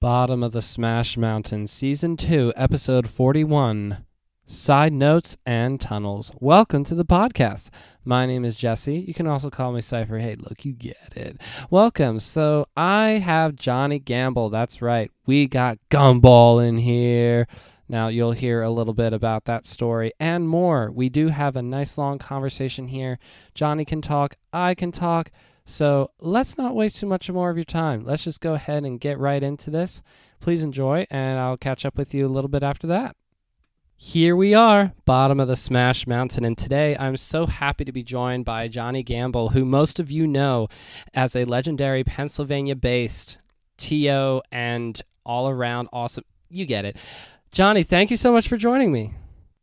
Bottom of the Smash Mountain, Season 2, Episode 41, Side Notes and Tunnels. Welcome to the podcast. My name is Jesse. You can also call me Cypher. Hey, look, you get it. Welcome. So I have Jonny Gamble. That's right. We got Gumball in here. Now, you'll hear a little bit about that story and more. We do have a nice long conversation here. Jonny can talk. I can talk. So let's not waste too much more of your time. Let's just go ahead and get right into this. Please enjoy, and I'll catch up with you a little bit after that. Here we are, bottom of the Smash Mountain, and today I'm so happy to be joined by Jonny Gamble, who most of you know as a legendary Pennsylvania-based TO and all-around awesome. You get it. Jonny, thank you so much for joining me.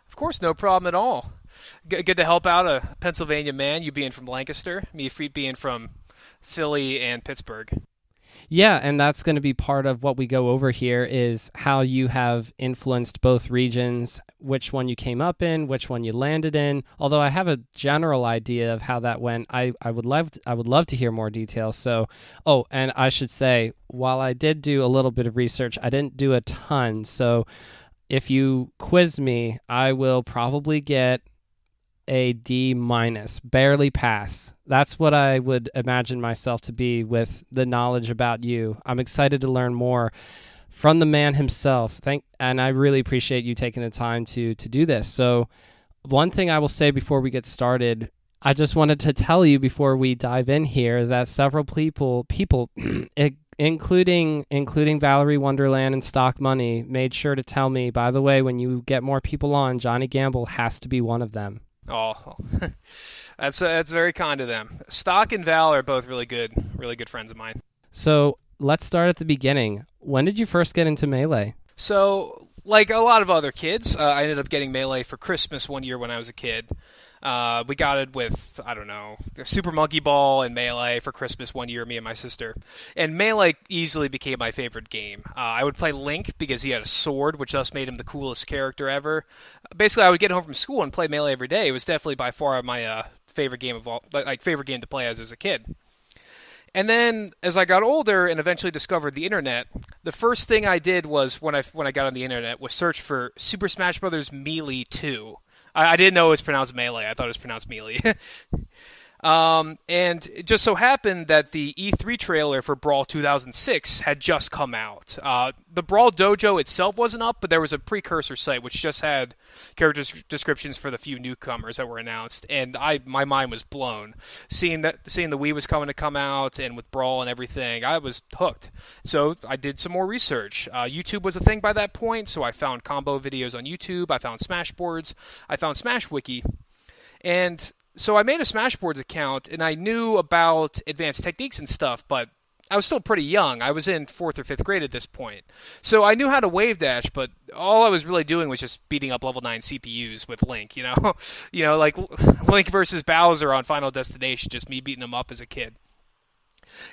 Of course, no problem at all. Good to help out a Pennsylvania man, you being from Lancaster, me being from Philly and Pittsburgh. Yeah, and that's going to be part of what we go over here is how you have influenced both regions, which one you came up in, which one you landed in. Although I have a general idea of how that went, I would love to hear more details. So, and I should say, while I did do a little bit of research, I didn't do a ton. So if you quiz me, I will probably get a D-, barely pass. That's what I would imagine myself to be with the knowledge about you. I'm excited to learn more from the man himself. And I really appreciate you taking the time to do this. So one thing I will say before we get started, I just wanted to tell you before we dive in here that several people including Valerie Wonderland and Stock Money, made sure to tell me, by the way, when you get more people on, Jonny Gamble has to be one of them. Oh, that's very kind of them. Stock and Val are both really good friends of mine. So let's start at the beginning. When did you first get into Melee? So, like a lot of other kids, I ended up getting Melee for Christmas one year when I was a kid. We got it with, Super Monkey Ball and Melee for Christmas one year, me and my sister. And Melee easily became my favorite game. I would play Link because he had a sword, which thus made him the coolest character ever. Basically, I would get home from school and play Melee every day. It was definitely by far my favorite game favorite game to play as a kid. And then, as I got older and eventually discovered the internet, the first thing I did was when I got on the internet was search for Super Smash Bros. Melee 2. I didn't know it was pronounced Melee. I thought it was pronounced Melee. And it just so happened that the E3 trailer for Brawl 2006 had just come out. The Brawl Dojo itself wasn't up, but there was a precursor site which just had character descriptions for the few newcomers that were announced, and my mind was blown. Seeing the Wii was come out, and with Brawl and everything, I was hooked. So I did some more research. YouTube was a thing by that point, so I found combo videos on YouTube, I found Smashboards, I found SmashWiki, and so I made a Smashboards account, and I knew about advanced techniques and stuff, but I was still pretty young. I was in 4th or 5th grade at this point. So I knew how to wave dash, but all I was really doing was just beating up level 9 CPUs with Link, like Link versus Bowser on Final Destination, just me beating them up as a kid.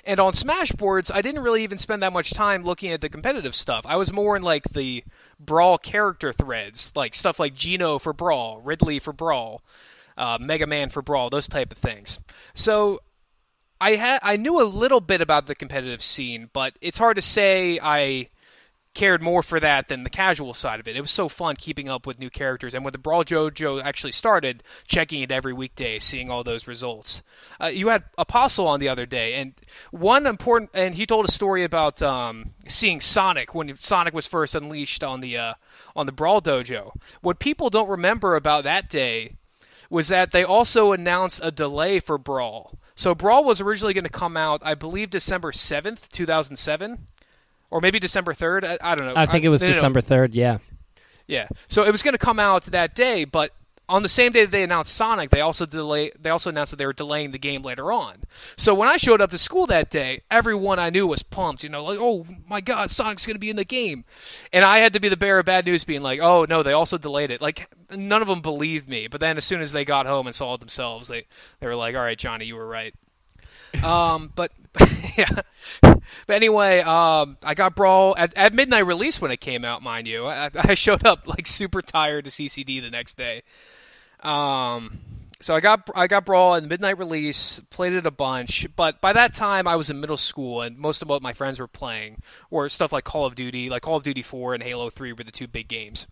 And on Smashboards, I didn't really even spend that much time looking at the competitive stuff. I was more in like the Brawl character threads, like stuff like Geno for Brawl, Ridley for Brawl, Mega Man for Brawl, those type of things. So I knew a little bit about the competitive scene, but it's hard to say I cared more for that than the casual side of it. It was so fun keeping up with new characters, and when the Brawl Dojo actually started, checking it every weekday, seeing all those results. You had Apostle on the other day, and he told a story about seeing Sonic when Sonic was first unleashed on the Brawl Dojo. What people don't remember about that day was that they also announced a delay for Brawl. So Brawl was originally going to come out, I believe, December 7th, 2007. Or maybe December 3rd. I don't know. I think it was December 3rd, yeah. Yeah. So it was going to come out that day, but on the same day that they announced Sonic, they also announced that they were delaying the game later on. So when I showed up to school that day, everyone I knew was pumped, like, oh my god, Sonic's going to be in the game. And I had to be the bearer of bad news, being like, oh no, they also delayed it. Like, none of them believed me. But then as soon as they got home and saw it themselves, they were like, all right, Jonny, you were right. But yeah. But anyway, I got Brawl at midnight release when it came out, mind you. I showed up like super tired to CCD the next day. So I got Brawl in the midnight release, played it a bunch, but by that time I was in middle school, and most of what my friends were playing were stuff like Call of Duty, like Call of Duty 4 and Halo 3 were the two big games.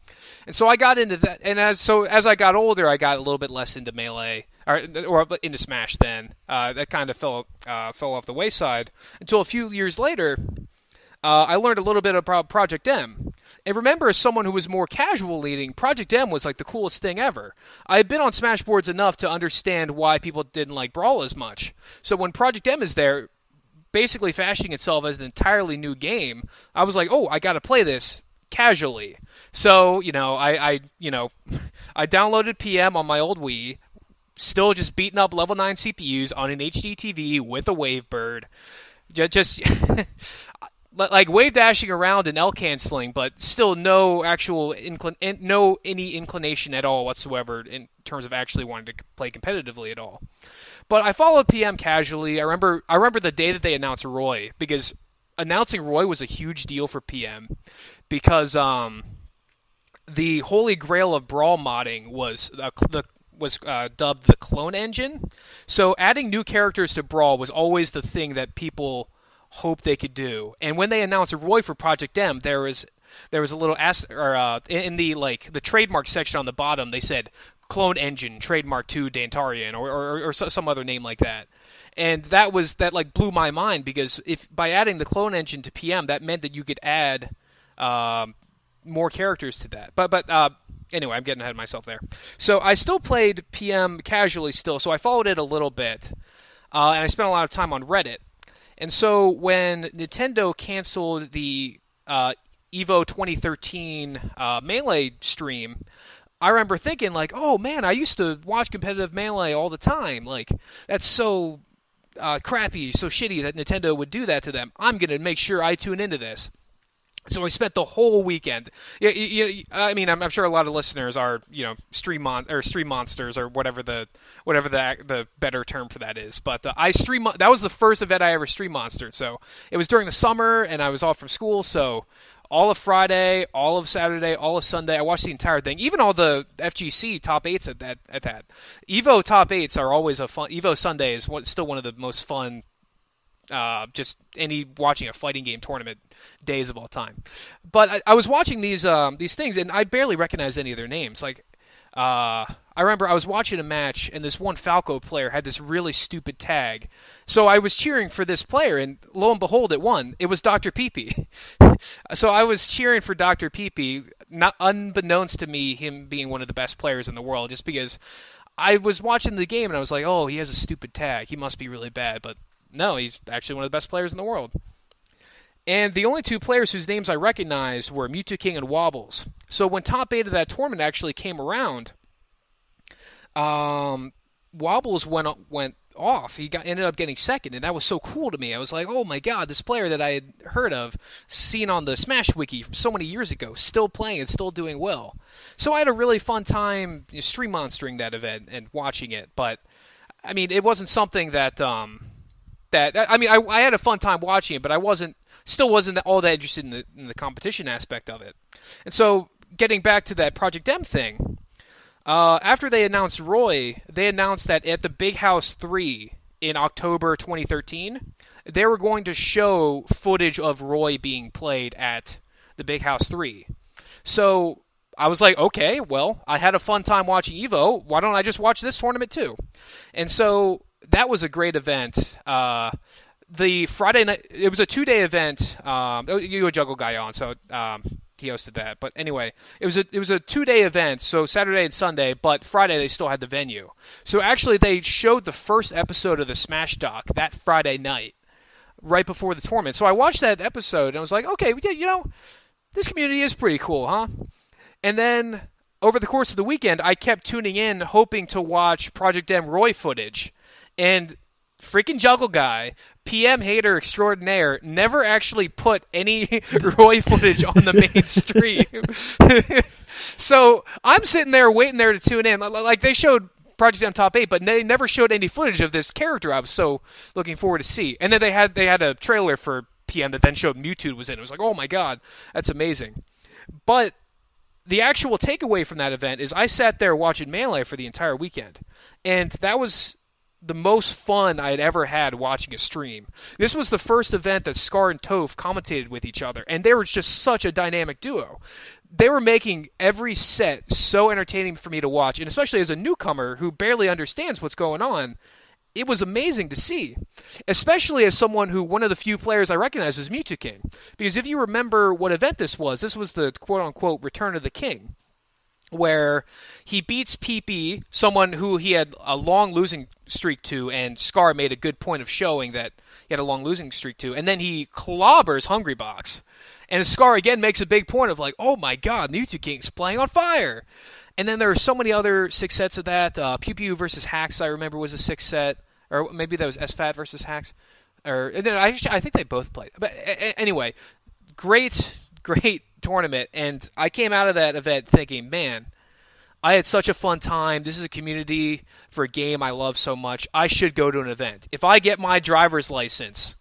And so I got into that, and as I got older, I got a little bit less into Melee or into Smash. Then that kind of fell off the wayside until a few years later. I learned a little bit about Project M. And remember, as someone who was more casual leading, Project M was like the coolest thing ever. I had been on Smash boards enough to understand why people didn't like Brawl as much. So when Project M is there, basically fashioning itself as an entirely new game, I was like, oh, I got to play this casually. So, I downloaded PM on my old Wii, still just beating up level 9 CPUs on an HD TV with a Wavebird. Just like wave dashing around and L canceling, but still no actual any inclination at all whatsoever in terms of actually wanting to play competitively at all. But I followed PM casually. I remember the day that they announced Roy, because announcing Roy was a huge deal for PM, because the holy grail of Brawl modding was dubbed the clone engine. So adding new characters to Brawl was always the thing that people hope they could do. And when they announced Roy for Project M, there was a little in the trademark section on the bottom, they said Clone Engine Trademark 2 Dantarian or some other name like that. And that blew my mind, because if by adding the Clone Engine to PM, that meant that you could add more characters to that. But anyway, I'm getting ahead of myself there. So I still played PM casually still, so I followed it a little bit. And I spent a lot of time on Reddit. And so when Nintendo canceled the EVO 2013 Melee stream, I remember thinking, like, oh man, I used to watch competitive Melee all the time. Like, that's so crappy, so shitty that Nintendo would do that to them. I'm going to make sure I tune into this. So I spent the whole weekend. I mean, I'm sure a lot of listeners are, stream monsters or whatever the better term for that is. But that was the first event I ever stream monstered. So it was during the summer, and I was off from school. So all of Friday, all of Saturday, all of Sunday, I watched the entire thing. Even all the FGC top 8s at that. Evo top 8s are always a fun. Evo Sunday is still one of the most fun. Just watching a fighting game tournament days of all time. But I was watching these things, and I barely recognized any of their names. Like, I remember I was watching a match, and this one Falco player had this really stupid tag. So I was cheering for this player, and lo and behold, it won. It was Dr. Peepee. So I was cheering for Dr. Peepee, not unbeknownst to me, him being one of the best players in the world, just because I was watching the game, and I was like, oh, he has a stupid tag. He must be really bad, but no, he's actually one of the best players in the world. And the only two players whose names I recognized were Mewtwo King and Wobbles. So when top 8 of that tournament actually came around, Wobbles went off. He ended up getting second, and that was so cool to me. I was like, oh my god, this player that I had heard of, seen on the Smash Wiki from so many years ago, still playing and still doing well. So I had a really fun time stream monstering that event and watching it. But, I mean, it wasn't something that... I had a fun time watching it, but I still wasn't all that interested in the competition aspect of it. And so, getting back to that Project M thing, after they announced Roy, they announced that at the Big House 3 in October 2013, they were going to show footage of Roy being played at the Big House 3. So I was like, okay, well, I had a fun time watching EVO. Why don't I just watch this tournament too? And so that was a great event. The Friday night, it was a 2-day event. You were a Juggle guy on, so he hosted that. But anyway, it was a 2-day event, so Saturday and Sunday, but Friday they still had the venue. So actually they showed the first episode of the Smash Doc that Friday night, right before the tournament. So I watched that episode, and I was like, okay, this community is pretty cool, huh? And then over the course of the weekend, I kept tuning in, hoping to watch Project M Roy footage. And freaking Juggle guy, PM hater extraordinaire, never actually put any Roy footage on the main stream. So I'm sitting there waiting there to tune in. Like, they showed Project M Top 8, but they never showed any footage of this character I was so looking forward to see. And then they had a trailer for PM that then showed Mewtwo was in. It was like, oh my god, that's amazing. But the actual takeaway from that event is I sat there watching Melee for the entire weekend. And that was the most fun I had ever had watching a stream. This was the first event that Scar and Toph commentated with each other, and they were just such a dynamic duo. They were making every set so entertaining for me to watch, and especially as a newcomer who barely understands what's going on, it was amazing to see, especially as someone who, one of the few players I recognize was Mewtwo King. Because if you remember what event this was the quote-unquote Return of the King, where he beats PP, someone who he had a long losing streak to, and Scar made a good point of showing that he had a long losing streak to, and then he clobbers Hungrybox. And Scar again makes a big point of like, oh my god, Mewtwo King's playing on fire! And then there are so many other 6 sets of that. Pew Pew versus Hax, I remember, was a 6 set. Or maybe that was SFAT versus Hax. And then I think they both played. But anyway, great tournament. And I came out of that event thinking, man, I had such a fun time. This is a community for a game I love so much. I should go to an event. If I get my driver's license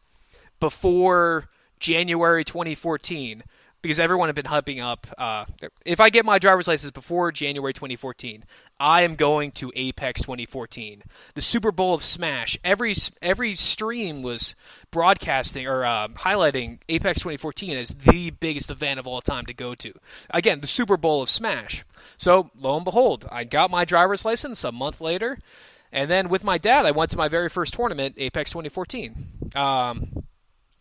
before January 2014, because everyone had been hyping up, if I get my driver's license before January 2014, I am going to Apex 2014. The Super Bowl of Smash. Every stream was broadcasting or highlighting Apex 2014 as the biggest event of all time to go to. Again, the Super Bowl of Smash. So, lo and behold, I got my driver's license a month later, and then with my dad, I went to my very first tournament, Apex 2014.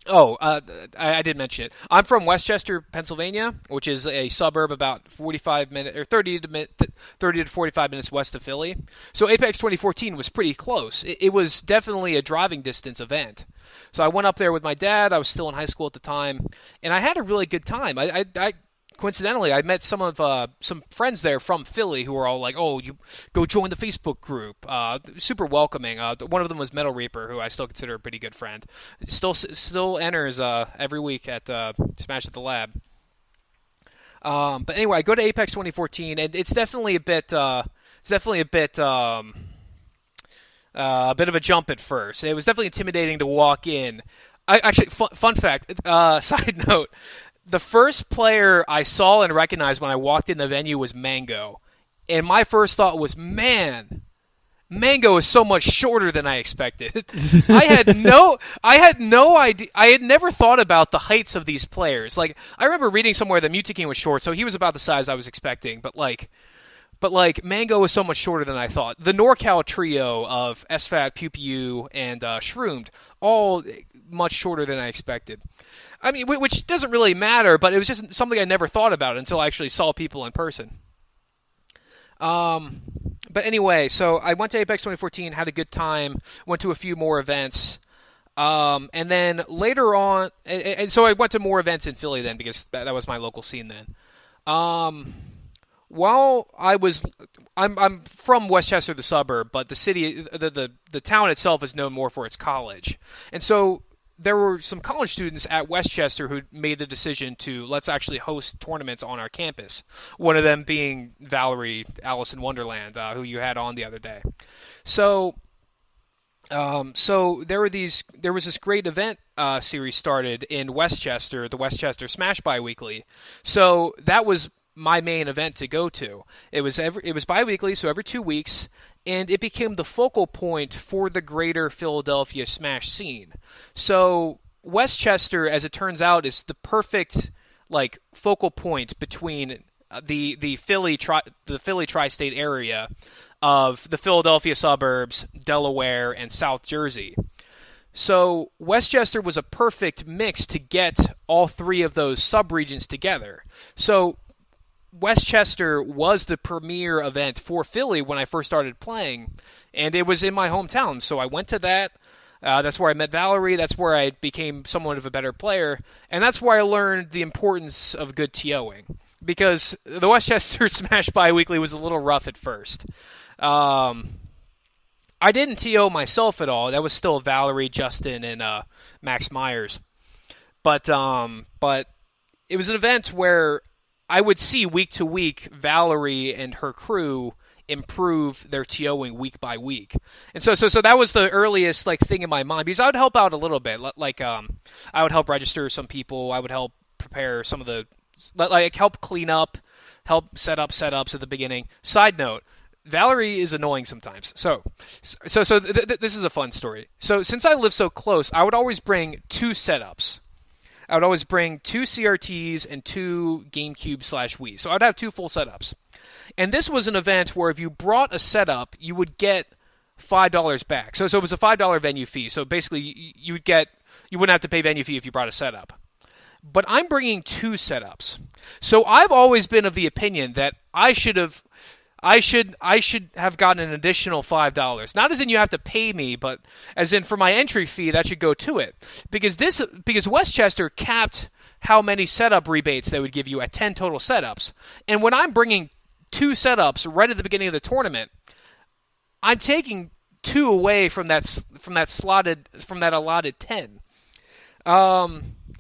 I did mention it. I'm from Westchester, Pennsylvania, which is a suburb about 45 minutes or 30 to 45 minutes west of Philly. So Apex 2014 was pretty close. It was definitely a driving distance event. So I went up there with my dad. I was still in high school at the time, and I had a really good time. I coincidentally, I met some friends there from Philly who were all like, "Oh, you go join the Facebook group." Super welcoming. One of them was Metal Reaper, who I still consider a pretty good friend. Still enters every week at Smash at the Lab. But anyway, I go to Apex 2014, and it's definitely a bit of a jump at first. It was definitely intimidating to walk in. Fun fact, side note. The first player I saw and recognized when I walked in the venue was Mango. And my first thought was, man, Mango is so much shorter than I expected. I had no idea. I had never thought about the heights of these players. Like, I remember reading somewhere that Mewtwo King was short, so he was about the size I was expecting. But Mango is so much shorter than I thought. The NorCal trio of SFAT, Pew Pew, and Shroomed, all much shorter than I expected. I mean, which doesn't really matter, but it was just something I never thought about until I actually saw people in person. But anyway, so I went to Apex 2014, had a good time, went to a few more events, and then later on, and so I went to more events in Philly then because that was my local scene then. While I'm from Westchester, the suburb, but the city, the town itself is known more for its college, and so there were some college students at Westchester who made the decision to let's actually host tournaments on our campus. One of them being Valerie, Alice in Wonderland, who you had on the other day. So there was this great event series started in Westchester, the Westchester Smash Bi-Weekly. So that was my main event to go to. It was bi-weekly, so every 2 weeks, and it became the focal point for the greater Philadelphia Smash scene. So Westchester, as it turns out, is the perfect focal point between the Philly tri-state area of the Philadelphia suburbs, Delaware, and South Jersey. So Westchester was a perfect mix to get all three of those subregions together. So Westchester was the premier event for Philly when I first started playing, and it was in my hometown, so I went to that. That's where I met Valerie. That's where I became somewhat of a better player, and that's where I learned the importance of good TOing, because the Westchester Smash Bi-Weekly was a little rough at first. I didn't TO myself at all. That was still Valerie, Justin, and Max Myers. But it was an event where I would see week to week Valerie and her crew improve their TOing week by week. And so that was the earliest thing in my mind, because I would help out a little bit. I would help register some people. I would help prepare some of the help clean up help set up setups at the beginning. Side note, Valerie is annoying sometimes. This is a fun story. So since I live so close, I would always bring 2 setups. I would always bring 2 CRTs and 2 GameCube/Wii. So I'd have 2 full setups. And this was an event where if you brought a setup, you would get $5 back. So it was a $5 venue fee. So basically, you wouldn't have to pay venue fee if you brought a setup. But I'm bringing 2 setups. So I've always been of the opinion that I should have gotten an additional $5. Not as in you have to pay me, but as in for my entry fee, that should go to it. Because Westchester capped how many setup rebates they would give you at 10 total setups. And when I'm bringing 2 setups right at the beginning of the tournament, I'm taking 2 away from that allotted 10.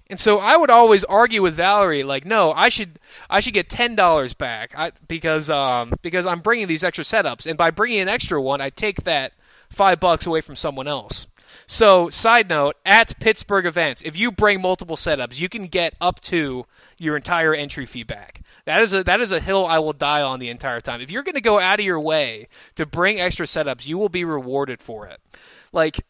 And so I would always argue with Valerie, like, no, I should get $10 back because I'm bringing these extra setups, and by bringing an extra one, I take that $5 away from someone else. So, side note, at Pittsburgh events, if you bring multiple setups, you can get up to your entire entry fee back. That is a hill I will die on the entire time. If you're going to go out of your way to bring extra setups, you will be rewarded for it. Like,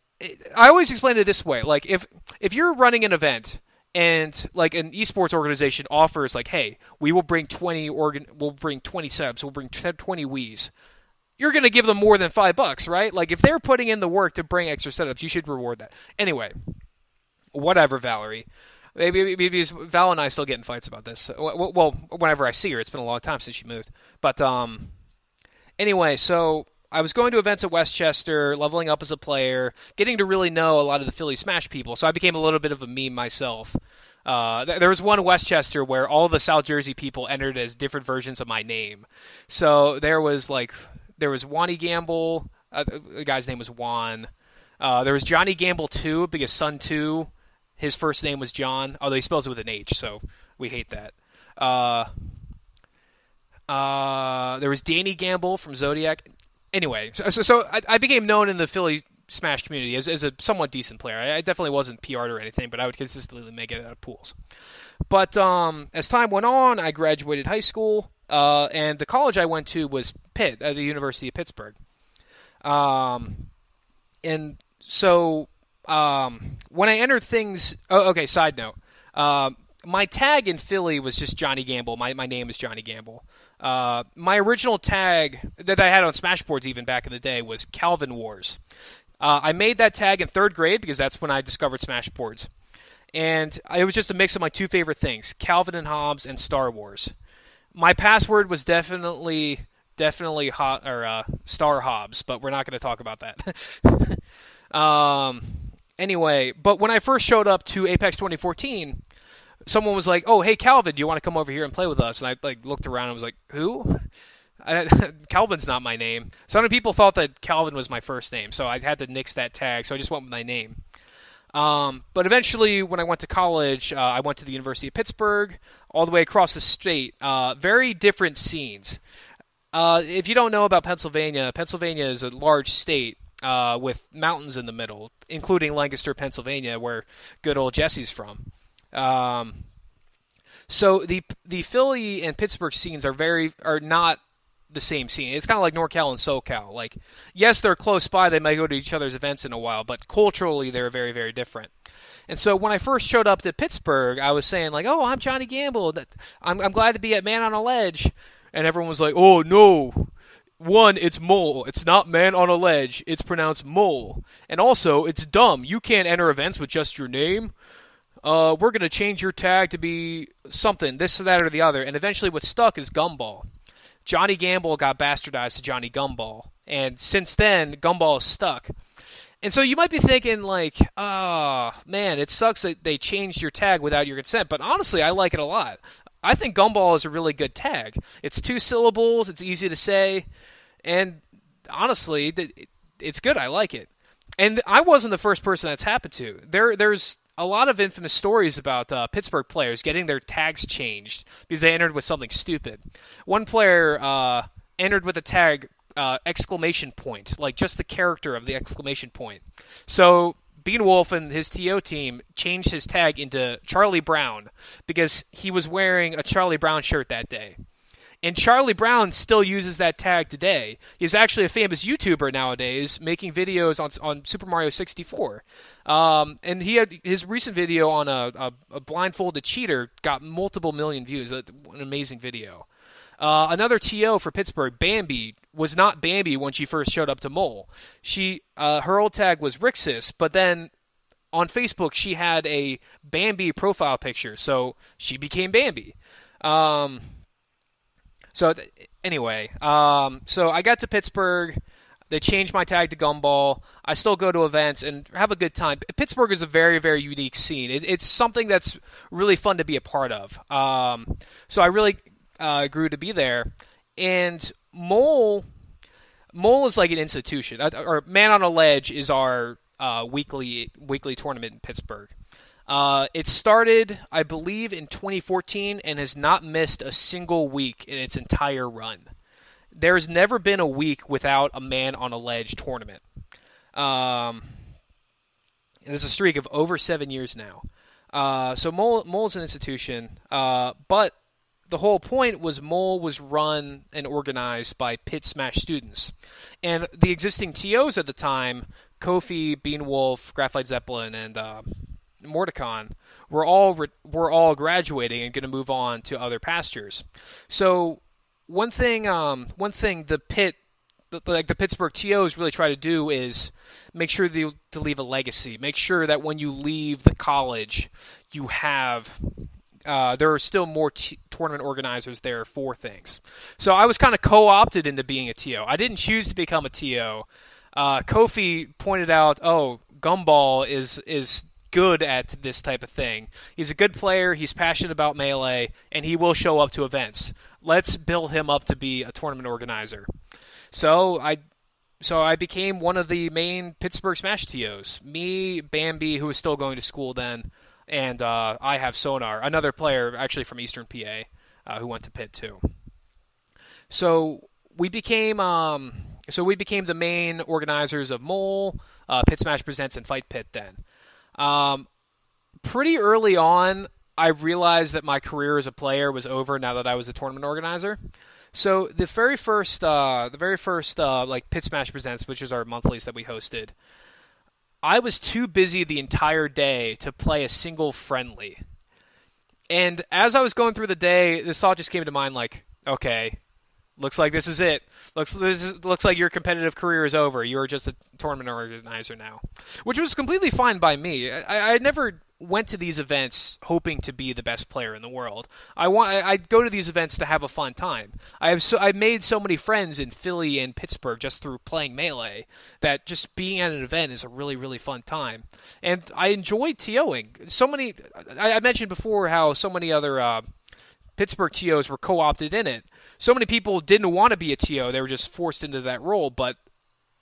I always explain it this way. Like, if you're running an event and like an esports organization offers like, hey, we will bring 20 setups, we'll bring 20 Wiis. You're going to give them more than $5, right? Like, if they're putting in the work to bring extra setups, you should reward that. Anyway, whatever, Valerie. Maybe Val and I still get in fights about this. Well, whenever I see her, it's been a long time since she moved. But anyway, so I was going to events at Westchester, leveling up as a player, getting to really know a lot of the Philly Smash people. So I became a little bit of a meme myself. There was one Westchester where all the South Jersey people entered as different versions of my name. So there was Jonny Gamble. The guy's name was Juan. There was Jonny Gamble 2 because Son 2, his first name was John, although he spells it with an H, so we hate that. There was Danny Gamble from Zodiac. Anyway, so I became known in the Philly Smash community as a somewhat decent player. I definitely wasn't PR'd or anything, but I would consistently make it out of pools. But as time went on, I graduated high school, and the college I went to was Pitt, at the University of Pittsburgh. And so when I entered things... Oh, okay, side note. My tag in Philly was just Jonny Gamble. My name is Jonny Gamble. My original tag that I had on Smashboards even back in the day was Calvin Wars. I made that tag in 3rd grade because that's when I discovered Smashboards. And it was just a mix of my 2 favorite things, Calvin and Hobbes and Star Wars. My password was definitely Star Hobbes, but we're not going to talk about that. Anyway, but when I first showed up to Apex 2014, someone was like, "Oh, hey Calvin, do you want to come over here and play with us?" And I looked around and was like, "Who?" Calvin's not my name. So many people thought that Calvin was my first name, so I had to nix that tag. So I just went with my name. But eventually, when I went to college, I went to the University of Pittsburgh, all the way across the state. Very different scenes. If you don't know about Pennsylvania, Pennsylvania is a large state with mountains in the middle, including Lancaster, Pennsylvania, where good old Jesse's from. So the Philly and Pittsburgh scenes are not the same scene. It's kind of like NorCal and SoCal. Like, yes, they're close by. They might go to each other's events in a while, but culturally they're very, very different. And so when I first showed up to Pittsburgh, I was saying like, "Oh, I'm Jonny Gamble. I'm glad to be at Man on a Ledge." And everyone was like, "Oh, no. One, it's mole. It's not Man on a Ledge. It's pronounced mole. And also, it's dumb. You can't enter events with just your name. We're going to change your tag to be something, this, that, or the other." And eventually what stuck is Gumball. Jonny Gamble got bastardized to Jonny Gumball. And since then, Gumball is stuck. And so you might be thinking like, "Oh, man, it sucks that they changed your tag without your consent." But honestly, I like it a lot. I think Gumball is a really good tag. It's 2 syllables. It's easy to say. And honestly, it's good. I like it. And I wasn't the first person that's happened to. There's a lot of infamous stories about Pittsburgh players getting their tags changed because they entered with something stupid. One player entered with a tag exclamation point, like just the character of the exclamation point. So Beanwolf and his TO team changed his tag into Charlie Brown because he was wearing a Charlie Brown shirt that day. And Charlie Brown still uses that tag today. He's actually a famous YouTuber nowadays, making videos on Super Mario 64. And he had his recent video on a blindfolded cheater got multiple million views. An amazing video. Another TO for Pittsburgh, Bambi, was not Bambi when she first showed up to Mole. Her old tag was Rixis, but then on Facebook she had a Bambi profile picture, so she became Bambi. So I got to Pittsburgh. They changed my tag to Gumball. I still go to events and have a good time. Pittsburgh is a very, very unique scene. It's something that's really fun to be a part of. So I really grew to be there. And Mole is like an institution. Or Man on a Ledge is our weekly tournament in Pittsburgh. It started, I believe, in 2014 and has not missed a single week in its entire run. There's never been a week without a Man on a Ledge tournament. And there's a streak of over 7 years now. So Mole's an institution, but the whole point was Mole was run and organized by Pit Smash students. And the existing TOs at the time, Kofi, Beanwolf, Graphite Zeppelin, and Mordecon, were all graduating and going to move on to other pastures. So one thing the Pittsburgh TOs really try to do is make sure to leave a legacy. Make sure that when you leave the college, you have there are still more tournament organizers there for things. So I was kind of co-opted into being a TO. I didn't choose to become a TO. Kofi pointed out, Gumball is good at this type of thing. He's a good player, he's passionate about Melee, and he will show up to events. Let's build him up to be a tournament organizer. So I became one of the main Pittsburgh Smash TOs. Me, Bambi, who was still going to school then, and I have Sonar, another player actually from Eastern PA, who went to Pitt too. So we became the main organizers of Mole, Pit Smash Presents, and Fight Pit then. Pretty early on, I realized that my career as a player was over now that I was a tournament organizer. So the very first like Pit Smash Presents, which is our monthlies that we hosted, I was too busy the entire day to play a single friendly. And as I was going through the day, this thought just came to mind, like, okay, looks like this is it. Looks like your competitive career is over. You're just a tournament organizer now, which was completely fine by me. I never went to these events hoping to be the best player in the world. I go to these events to have a fun time. I made so many friends in Philly and Pittsburgh just through playing Melee that just being at an event is a really, really fun time. And I enjoyed TOing. I mentioned before how so many other Pittsburgh TOs were co-opted in it. So many people didn't want to be a TO. They were just forced into that role. But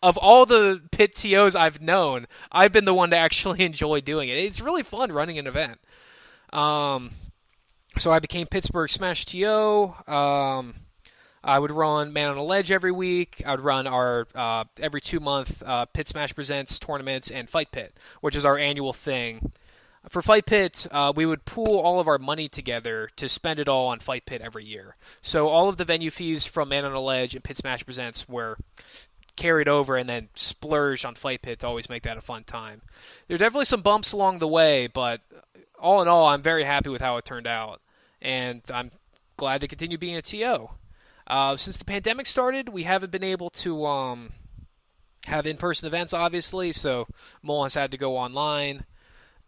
of all the Pit TOs I've known, I've been the one to actually enjoy doing it. It's really fun running an event. So I became Pittsburgh Smash TO. I would run Man on a Ledge every week. I would run our every 2-month Pit Smash Presents tournaments and Fight Pit, which is our annual thing. For Fight Pit, we would pool all of our money together to spend it all on Fight Pit every year. So all of the venue fees from Man on a Ledge and Pit Smash Presents were carried over and then splurged on Fight Pit to always make that a fun time. There are definitely some bumps along the way, but all in all, I'm very happy with how it turned out. And I'm glad to continue being a TO. Since the pandemic started, we haven't been able to have in-person events, obviously, so Mole has had to go online.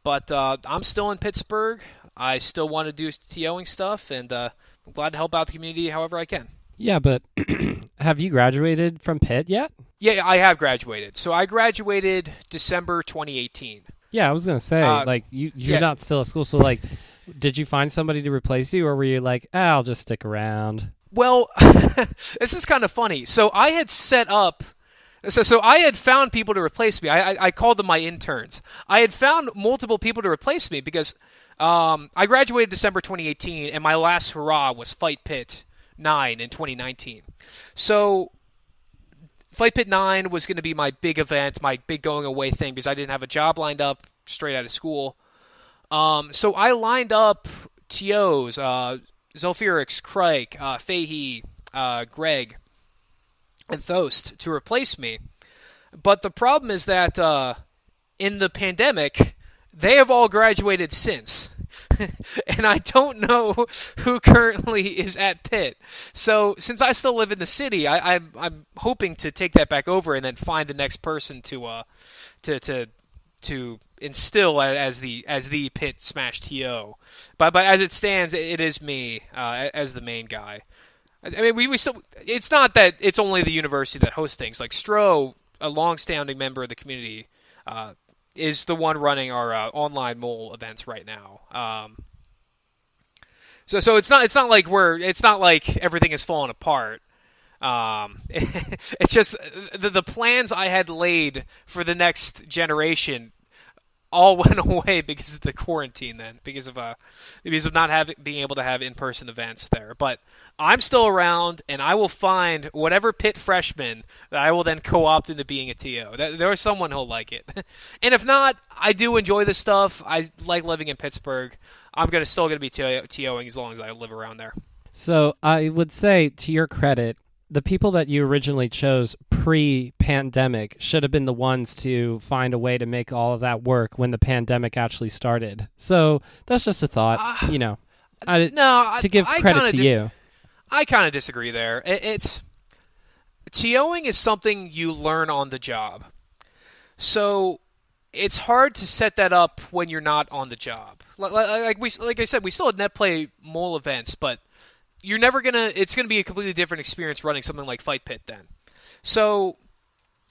But I'm still in Pittsburgh. I still want to do TOing stuff, and I'm glad to help out the community however I can. Yeah, but have you graduated from Pitt yet? Yeah, I have graduated. So I graduated December 2018. Yeah, I was going to say, you're not still at school, so, did you find somebody to replace you, or were you like, I'll just stick around? Well, this is kind of funny. So I had set up... So I had found people to replace me. I called them my interns. I had found multiple people to replace me because I graduated December 2018, and my last hurrah was Fight Pit 9 in 2019. So Fight Pit 9 was going to be my big event, my big going away thing, because I didn't have a job lined up straight out of school. So I lined up TOs. Zolfirix, Craig, Fahey, Greg, and Thost to replace me. But the problem is that in the pandemic, they have all graduated since. And I don't know who currently is at Pitt. So since I still live in the city, I'm hoping to take that back over and then find the next person to instill as the Pitt Smash TO. But as it stands, it is me as the main guy. I mean, we still. It's not that it's only the university that hosts things. Like Stro, a long-standing member of the community, is the one running our online mole events right now. So it's not like everything is falling apart. It's just the plans I had laid for the next generation all went away because of the quarantine. Then because of not being able to have in-person events there. But I'm still around, and I will find whatever Pitt freshman that I will then co-opt into being a TO. There's someone who'll like it, and if not, I do enjoy this stuff. I like living in Pittsburgh. I'm still gonna be TOing as long as I live around there. So I would say, to your credit, the people that you originally chose pre-pandemic should have been the ones to find a way to make all of that work when the pandemic actually started. So that's just a thought, to give credit to you. I kind of disagree there. It's TOing is something you learn on the job. So it's hard to set that up when you're not on the job. Like I said, we still had net play mole events, but you're never it's gonna be a completely different experience running something like Fight Pit then. So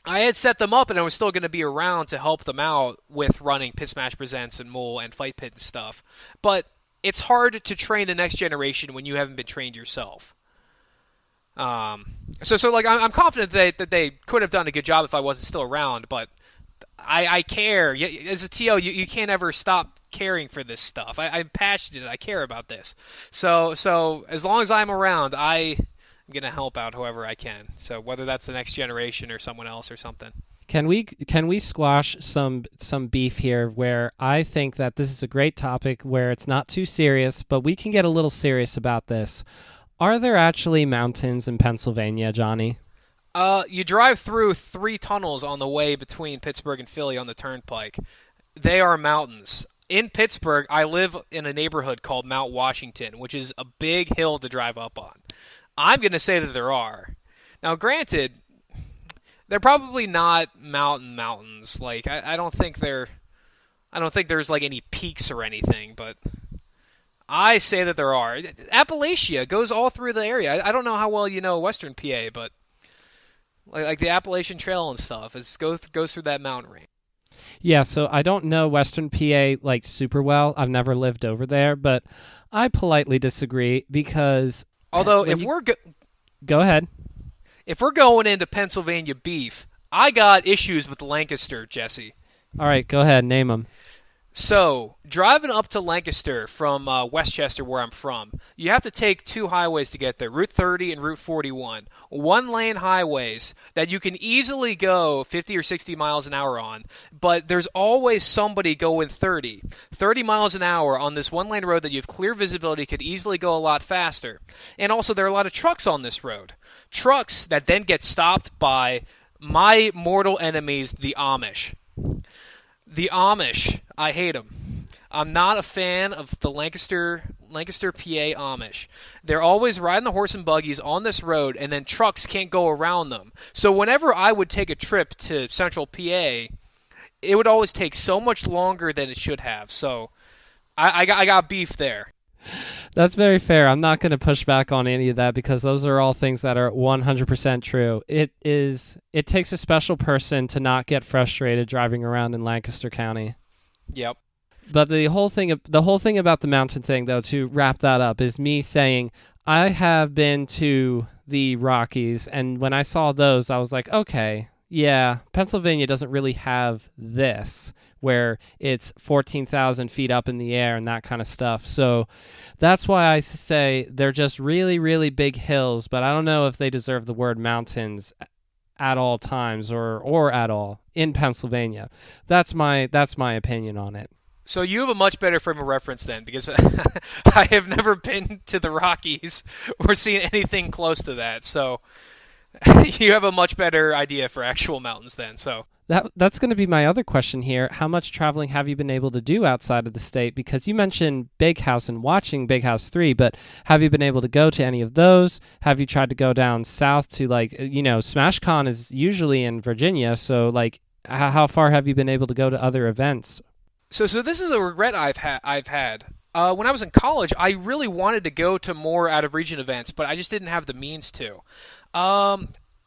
I had set them up, and I was still gonna be around to help them out with running Pit Smash Presents and Mole and Fight Pit and stuff. But it's hard to train the next generation when you haven't been trained yourself. So like I'm confident that they could have done a good job if I wasn't still around, but I care. As a TO, you can't ever stop caring for this stuff. I'm passionate. I care about this. So as long as I'm around, I'm going to help out whoever I can. So whether that's the next generation or someone else or something. Can we squash some beef here where I think that this is a great topic where it's not too serious, but we can get a little serious about this. Are there actually mountains in Pennsylvania, Johnny? You drive through 3 tunnels on the way between Pittsburgh and Philly on the Turnpike. They are mountains. In Pittsburgh, I live in a neighborhood called Mount Washington, which is a big hill to drive up on. I'm going to say that there are. Now, granted, they're probably not mountains. Like I don't think there's like any peaks or anything, but I say that there are. Appalachia goes all through the area. I don't know how well you know Western PA, but like the Appalachian Trail and stuff goes through that mountain range. Yeah, so I don't know Western PA like super well. I've never lived over there, but I politely disagree because although go ahead. If we're going into Pennsylvania beef, I got issues with Lancaster, Jesse. All right, go ahead, name them. So, driving up to Lancaster from Westchester, where I'm from, you have to take 2 highways to get there, Route 30 and Route 41. 1-lane highways that you can easily go 50 or 60 miles an hour on, but there's always somebody going 30 miles an hour on this 1-lane road that you have clear visibility, could easily go a lot faster. And also, there are a lot of trucks on this road. Trucks that then get stopped by my mortal enemies, the Amish. The Amish, I hate them. I'm not a fan of the Lancaster PA Amish. They're always riding the horse and buggies on this road, and then trucks can't go around them. So whenever I would take a trip to Central PA, it would always take so much longer than it should have. So I got beef there. That's very fair. I'm not going to push back on any of that because those are all things that are 100% true. It takes a special person to not get frustrated driving around in Lancaster County. Yep. But the whole thing about the mountain thing, though, to wrap that up, is me saying I have been to the Rockies, and when I saw those, I was like, okay, yeah, Pennsylvania doesn't really have this, where it's 14,000 feet up in the air and that kind of stuff. So that's why I say they're just really, really big hills, but I don't know if they deserve the word mountains at all times or at all in Pennsylvania. That's my opinion on it. So you have a much better frame of reference then, because I have never been to the Rockies or seen anything close to that. So you have a much better idea for actual mountains then. So That's going to be my other question here. How much traveling have you been able to do outside of the state? Because you mentioned Big House and watching Big House 3, but have you been able to go to any of those? Have you tried to go down south to, like, SmashCon is usually in Virginia, so, like, how far have you been able to go to other events? So this is a regret I've had. When I was in college, I really wanted to go to more out of region events, but I just didn't have the means to.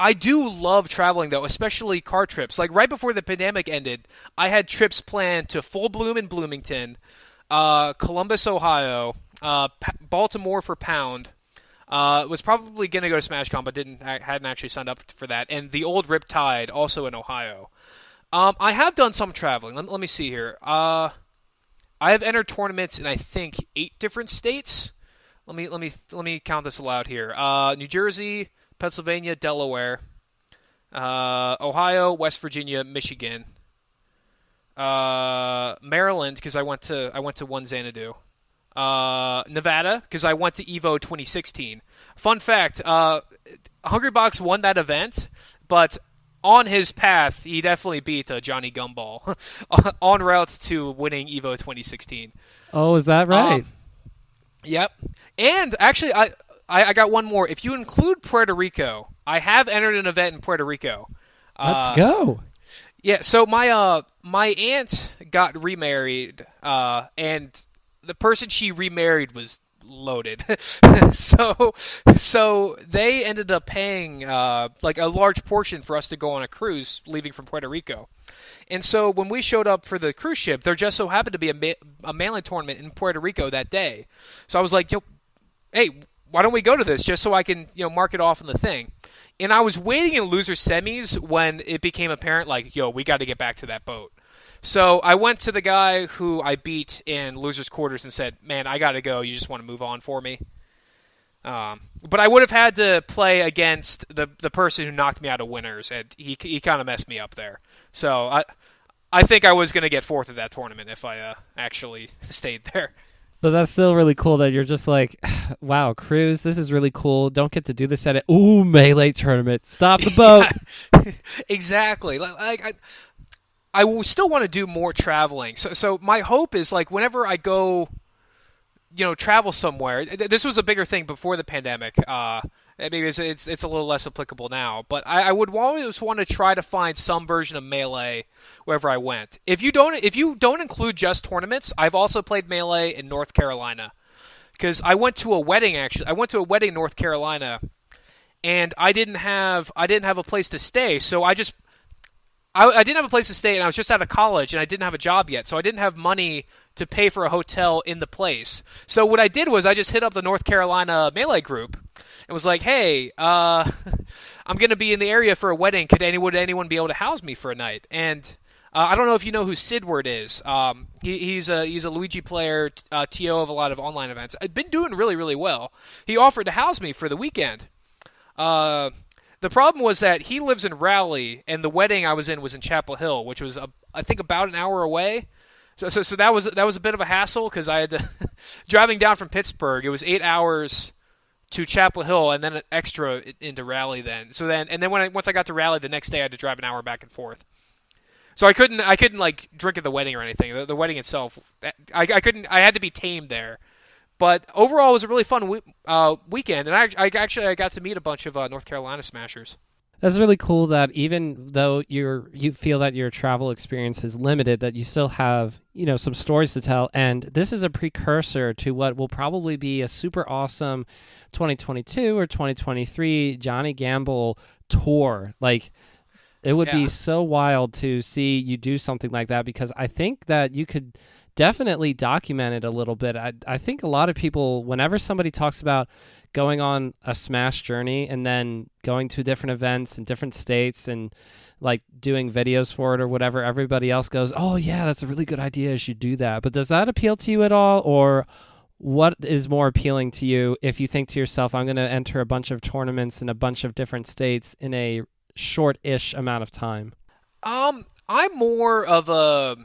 I do love traveling though, especially car trips. Like right before the pandemic ended, I had trips planned to Full Bloom in Bloomington, Columbus, Ohio, Baltimore for Pound. Was probably going to go to SmashCon, but hadn't actually signed up for that. And the Old Riptide, also in Ohio. I have done some traveling. Let me see here. I have entered tournaments in I think 8 different states. Let me count this aloud here. New Jersey, Pennsylvania, Delaware, Ohio, West Virginia, Michigan, Maryland because I went to one Xanadu, Nevada because I went to Evo 2016. Fun fact: Hungrybox won that event, but on his path, he definitely beat Jonny Gumball en route to winning Evo 2016. Oh, is that right? Yep. And actually, I got one more. If you include Puerto Rico, I have entered an event in Puerto Rico. Let's go. Yeah. So my aunt got remarried, and the person she remarried was loaded. so they ended up paying like a large portion for us to go on a cruise leaving from Puerto Rico. And so when we showed up for the cruise ship, there just so happened to be a mailing tournament in Puerto Rico that day. So I was like, hey, why don't we go to this just so I can mark it off in the thing. And I was waiting in loser semis when it became apparent like, we got to get back to that boat. So I went to the guy who I beat in losers quarters and said, man, I got to go. You just want to move on for me? But I would have had to play against the person who knocked me out of winners, and he kind of messed me up there. So I think I was going to get fourth at that tournament if I actually stayed there. But that's still really cool that you're just like, wow, cruise, this is really cool. Don't get to do this at Melee tournament. Stop the boat. Yeah, exactly. I still want to do more traveling. So my hope is like whenever I go, travel somewhere. This was a bigger thing before the pandemic. Maybe it's a little less applicable now. But I would always want to try to find some version of Melee wherever I went. If you don't include just tournaments, I've also played Melee in North Carolina because I went to a wedding actually. I went to a wedding in North Carolina, and I didn't have a place to stay, so I didn't have a place to stay, and I was just out of college, and I didn't have a job yet, so I didn't have money to pay for a hotel in the place. So what I did was I just hit up the North Carolina Melee group and was like, hey, I'm going to be in the area for a wedding. Would anyone be able to house me for a night? And I don't know if you know who Sidward is. He's a Luigi player, TO of a lot of online events. I've been doing really, really well. He offered to house me for the weekend. The problem was that he lives in Raleigh, and the wedding I was in Chapel Hill, which was I think about an hour away. So that was a bit of a hassle because I had to driving down from Pittsburgh. It was 8 hours to Chapel Hill, and then an extra into Raleigh. Once I got to Raleigh the next day, I had to drive an hour back and forth. So I couldn't like drink at the wedding or anything. The wedding itself, I couldn't. I had to be tamed there. But overall, it was a really fun weekend, and I got to meet a bunch of North Carolina smashers. That's really cool that even though you feel that your travel experience is limited, that you still have some stories to tell, and this is a precursor to what will probably be a super awesome 2022 or 2023 Jonny Gamble tour. Like, it would be so wild to see you do something like that, because I think that you could definitely document it a little bit. I think a lot of people, whenever somebody talks about going on a Smash journey and then going to different events in different states and like doing videos for it or whatever, everybody else goes, oh yeah, that's a really good idea, you should do that. But does that appeal to you at all? Or what is more appealing to you if you think to yourself, I'm going to enter a bunch of tournaments in a bunch of different states in a short-ish amount of time? I'm more of a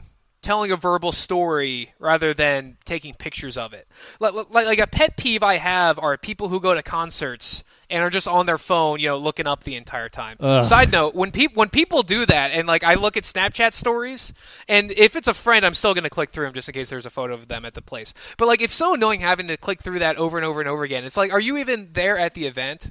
telling a verbal story rather than taking pictures of it. Like a pet peeve I have are people who go to concerts and are just on their phone, looking up the entire time. Ugh. Side note, when people do that, and like I look at Snapchat stories, and if it's a friend, I'm still going to click through them just in case there's a photo of them at the place. But like, it's so annoying having to click through that over and over and over again. It's like, are you even there at the event?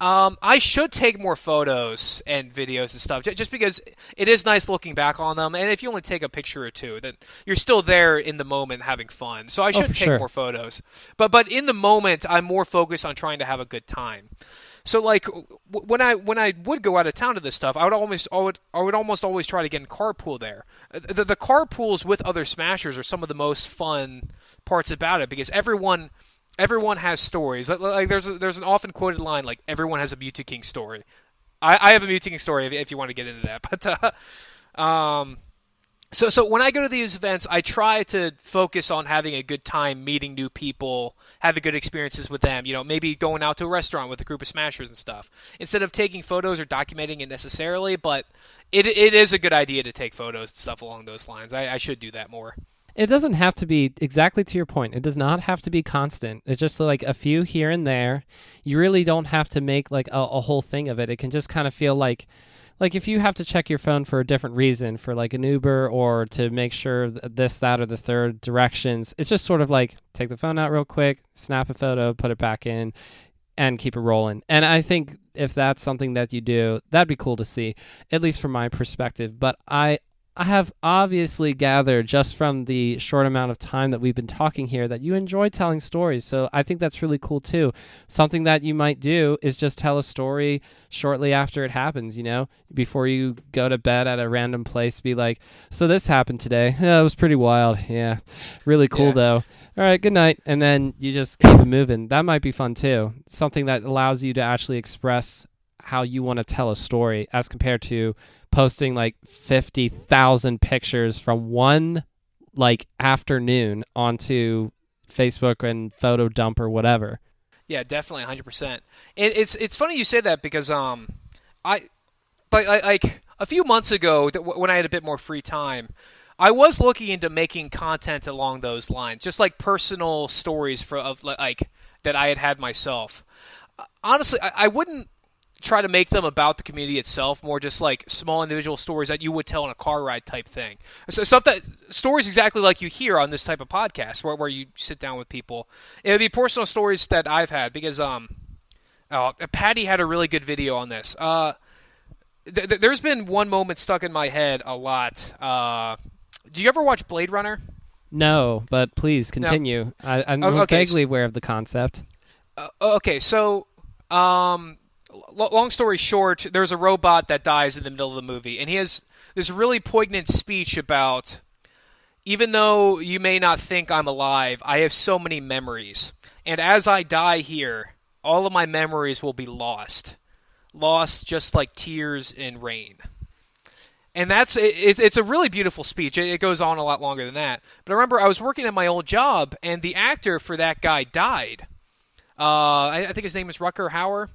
I should take more photos and videos and stuff, just because it is nice looking back on them. And if you only take a picture or two, then you're still there in the moment having fun. So I should take more photos. But in the moment, I'm more focused on trying to have a good time. So like when I would go out of town to this stuff, I would almost always try to get in carpool there. The carpools with other Smashers are some of the most fun parts about it, because everyone has stories. Like there's an often quoted line like, everyone has a Mewtwo King story. I have a Mewtwo King story if you want to get into that. But so when I go to these events, I try to focus on having a good time, meeting new people, having good experiences with them. Maybe going out to a restaurant with a group of Smashers and stuff, instead of taking photos or documenting it necessarily. But it is a good idea to take photos and stuff along those lines. I should do that more. It doesn't have to be, exactly to your point, it does not have to be constant. It's just like a few here and there. You really don't have to make like a whole thing of it. It can just kind of feel like if you have to check your phone for a different reason, for like an Uber or to make sure this, that, or the third directions, it's just sort of like take the phone out real quick, snap a photo, put it back in, and keep it rolling. And I think if that's something that you do, that'd be cool to see, at least from my perspective. But I have obviously gathered just from the short amount of time that we've been talking here that you enjoy telling stories. So I think that's really cool too. Something that you might do is just tell a story shortly after it happens, before you go to bed at a random place, be like, so this happened today. Yeah, it was pretty wild. Yeah. Really cool though. All right, good night. And then you just keep it moving. That might be fun too. Something that allows you to actually express how you want to tell a story, as compared to posting like 50,000 pictures from one like afternoon onto Facebook and photo dump or whatever. Yeah, definitely 100%. It's funny you say that, because like a few months ago, when I had a bit more free time, I was looking into making content along those lines, just like personal stories that I had myself. Honestly, I wouldn't try to make them about the community itself, more just like small individual stories that you would tell in a car ride type thing. So stories exactly like you hear on this type of podcast, where you sit down with people. It would be personal stories that I've had, because Patty had a really good video on this. There's been one moment stuck in my head a lot. Do you ever watch Blade Runner? No, but please continue. No. I'm vaguely aware of the concept. Okay, so long story short, there's a robot that dies in the middle of the movie, and he has this really poignant speech about, even though you may not think I'm alive, I have so many memories. And as I die here, all of my memories will be lost. Lost just like tears in rain. And it's a really beautiful speech. It goes on a lot longer than that. But I remember I was working at my old job, and the actor for that guy died. I think his name is Rutger Hauer.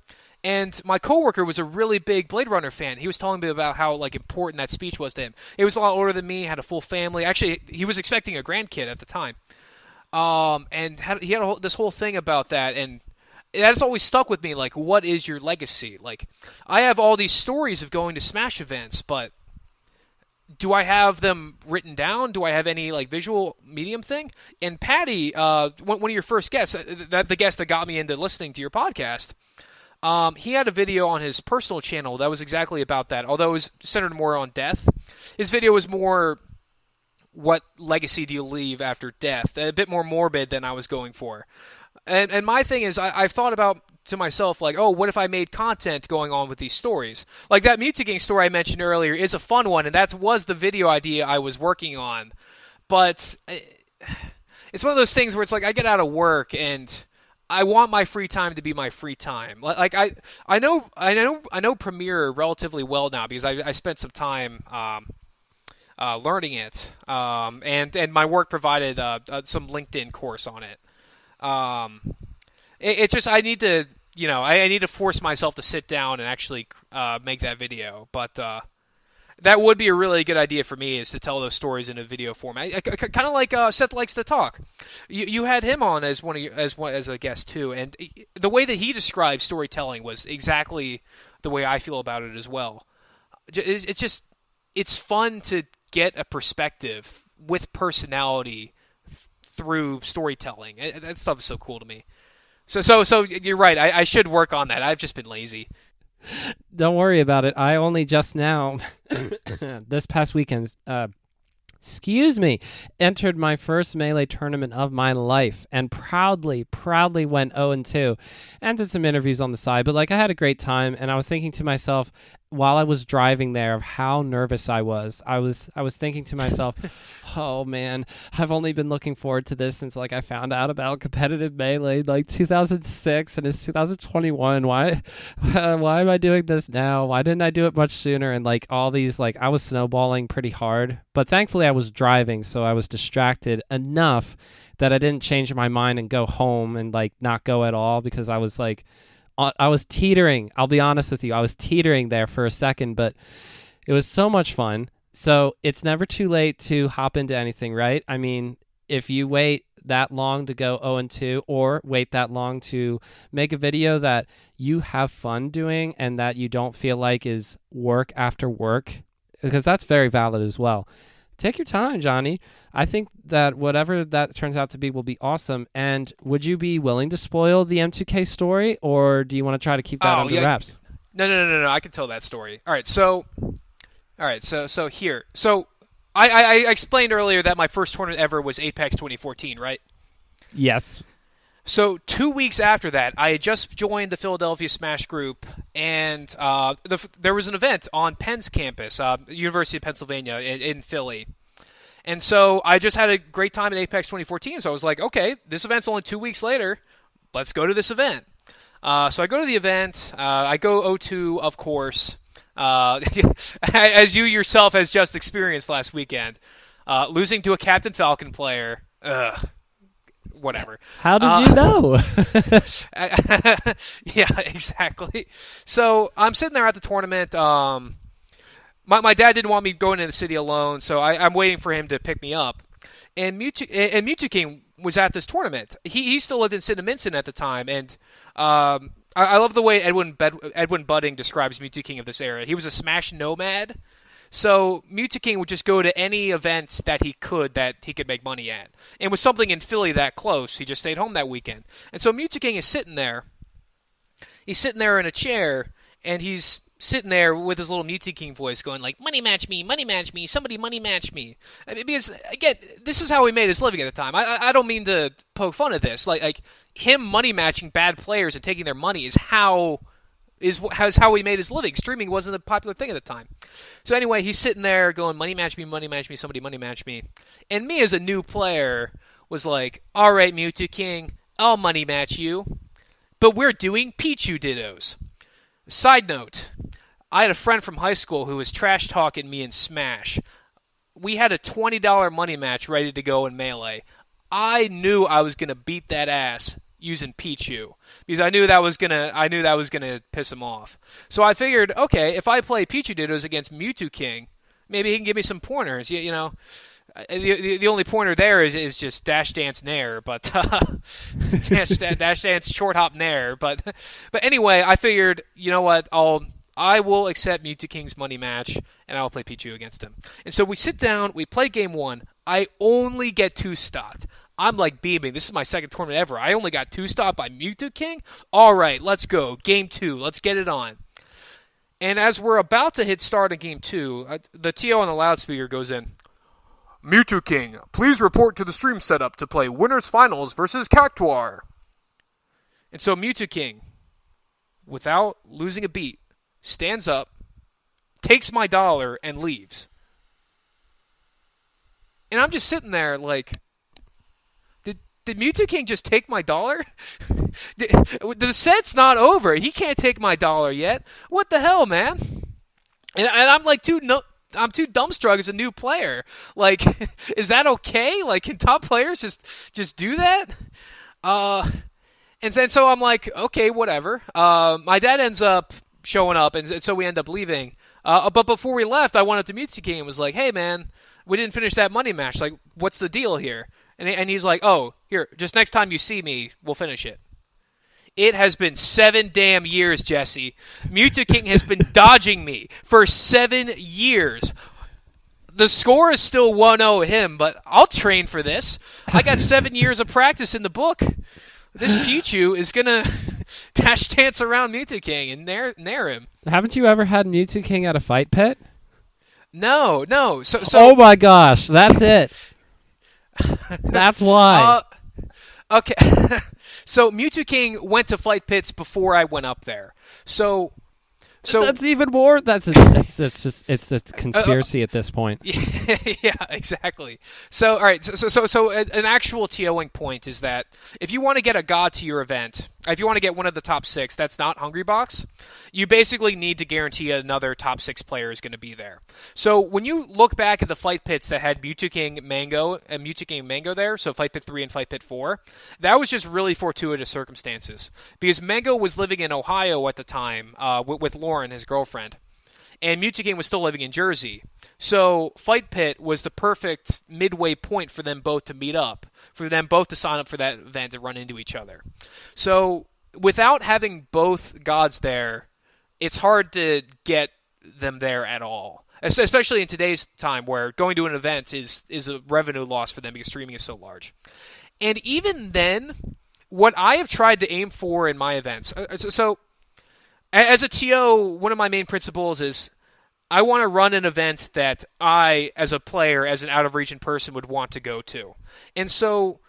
And my coworker was a really big Blade Runner fan. He was telling me about how like important that speech was to him. He was a lot older than me, had a full family. Actually, he was expecting a grandkid at the time. And he had this whole thing about that, and that's always stuck with me. Like, what is your legacy? Like, I have all these stories of going to Smash events, but do I have them written down? Do I have any like visual medium thing? And Patty, one of your first guests, the guest that got me into listening to your podcast, he had a video on his personal channel that was exactly about that. Although it was centered more on death, his video was more, what legacy do you leave after death? A bit more morbid than I was going for. And my thing is, I've thought about to myself, like, oh, what if I made content going on with these stories? Like that Mewtwo King story I mentioned earlier is a fun one, and that was the video idea I was working on. But it's one of those things where it's like I get out of work and I want my free time to be my free time. Like I know Premiere relatively well now, because I spent some time learning it, and my work provided some LinkedIn course on it. It's just I need to force myself to sit down and actually make that video. But That would be a really good idea for me, is to tell those stories in a video format, kind of like Seth Likes to Talk. You had him on as as a guest too, and the way that he described storytelling was exactly the way I feel about it as well. It's fun to get a perspective with personality through storytelling. That stuff is so cool to me. So you're right. I should work on that. I've just been lazy. Don't worry about it. I only just now, this past weekend, entered my first Melee tournament of my life, and proudly went 0-2, and did some interviews on the side. But I had a great time, and I was thinking to myself while I was driving there of how nervous I was. I was thinking to myself, oh man, I've only been looking forward to this since I found out about competitive Melee 2006, and it's 2021. Why am I doing this now? Why didn't I do it much sooner? And all these, I was snowballing pretty hard, but thankfully I was driving, so I was distracted enough that I didn't change my mind and go home and not go at all, because I was teetering. I'll be honest with you. I was teetering there for a second, but it was so much fun. So it's never too late to hop into anything, right? I mean, if you wait that long to go 0-2, or wait that long to make a video that you have fun doing and that you don't feel like is work after work, because that's very valid as well. Take your time, Johnny. I think that whatever that turns out to be will be awesome. And would you be willing to spoil the M2K story, or do you want to try to keep that under wraps? No. I can tell that story. All right. So here. So I explained earlier that my first tournament ever was Apex 2014, right? Yes. So 2 weeks after that, I had just joined the Philadelphia Smash group, and there was an event on Penn's campus, University of Pennsylvania in Philly. And so I just had a great time at Apex 2014, so I was like, okay, this event's only 2 weeks later. Let's go to this event. So I go to the event. I go 0-2, of course, as you yourself has just experienced last weekend, losing to a Captain Falcon player. Whatever. How did you know? Yeah, exactly. So I'm sitting there at the tournament. My dad didn't want me going into the city alone, so I'm waiting for him to pick me up. And Mewtwo King was at this tournament. He still lived in Cinnaminson at the time, and I love the way Edwin Budding describes Mewtwo King of this era. He was a Smash nomad. So Mewtwo King would just go to any event that he could make money at. And with something in Philly that close, he just stayed home that weekend. And so Mewtwo King is sitting there. He's sitting there in a chair, and he's sitting there with his little Mewtwo King voice going money match me, somebody money match me. I mean, because, again, this is how he made his living at the time. I don't mean to poke fun at this. Like him money matching bad players and taking their money is how he made his living. Streaming wasn't a popular thing at the time. So anyway, he's sitting there going, money match me, somebody money match me. And me as a new player was like, all right, Mewtwo King, I'll money match you. But we're doing Pichu Dittos. Side note, I had a friend from high school who was trash talking me in Smash. We had a $20 money match ready to go in Melee. I knew I was going to beat that ass using Pichu, because I knew that was gonna piss him off. So I figured, okay, if I play Pichu Dittos against Mewtwo King, maybe he can give me some pointers. You know, the only pointer there is just Dash Dance Nair, but Dash Dance Short Hop Nair. But anyway, I figured, you know what, I will accept Mewtwo King's money match, and I'll play Pichu against him. And so we sit down, we play game one. I only get 2-stopped. I'm beaming. This is my second tournament ever. I only got 2-stopped by Mewtwo King? All right, let's go. Game 2. Let's get it on. And as we're about to hit start in game 2, the TO on the loudspeaker goes in. Mewtwo King, please report to the stream setup to play Winners Finals versus Cactuar. And so Mewtwo King, without losing a beat, stands up, takes my dollar, and leaves. And I'm just sitting there did Mewtwo King just take my dollar? The set's not over. He can't take my dollar yet. What the hell, man? And I'm I'm too dumbstruck as a new player. Is that okay? Can top players just do that? And so I'm like, okay, whatever. My dad ends up showing up, and so we end up leaving. But before we left, I went up to Mewtwo King and was like, "Hey, man, we didn't finish that money match. Like, what's the deal here?" And he's like, "Oh, here, just next time you see me, we'll finish it." It has been 7 damn years, Jesse. Mewtwo King has been dodging me for 7 years. The score is still 1-0 him, but I'll train for this. I got 7 years of practice in the book. This Pichu is going to dash dance around Mewtwo King and nair him. Haven't you ever had Mewtwo King at a fight pit? No. So oh my gosh, that's it. That's why. Okay. So Mewtwo King went to fight pits before I went up there. So that's even more. It's a conspiracy at this point. Yeah, exactly. So all right. So an actual TOing point is that if you want to get a god to your event, if you want to get one of the top 6, that's not Hungrybox, you basically need to guarantee another top 6 player is going to be there. So when you look back at the fight pits that had Mewtwo King Mango and Mewtwo King Mango there, so Fight Pit 3 and Fight Pit 4, that was just really fortuitous circumstances because Mango was living in Ohio at the time with Lauren, his girlfriend, and Mewtwo King was still living in Jersey. So Fight Pit was the perfect midway point for them both to meet up, for them both to sign up for that event and run into each other. So without having both gods there, it's hard to get them there at all, especially in today's time where going to an event is a revenue loss for them because streaming is so large. And even then, what I have tried to aim for in my events, so as a TO, one of my main principles is I want to run an event that I, as a player, as an out-of-region person, would want to go to. And so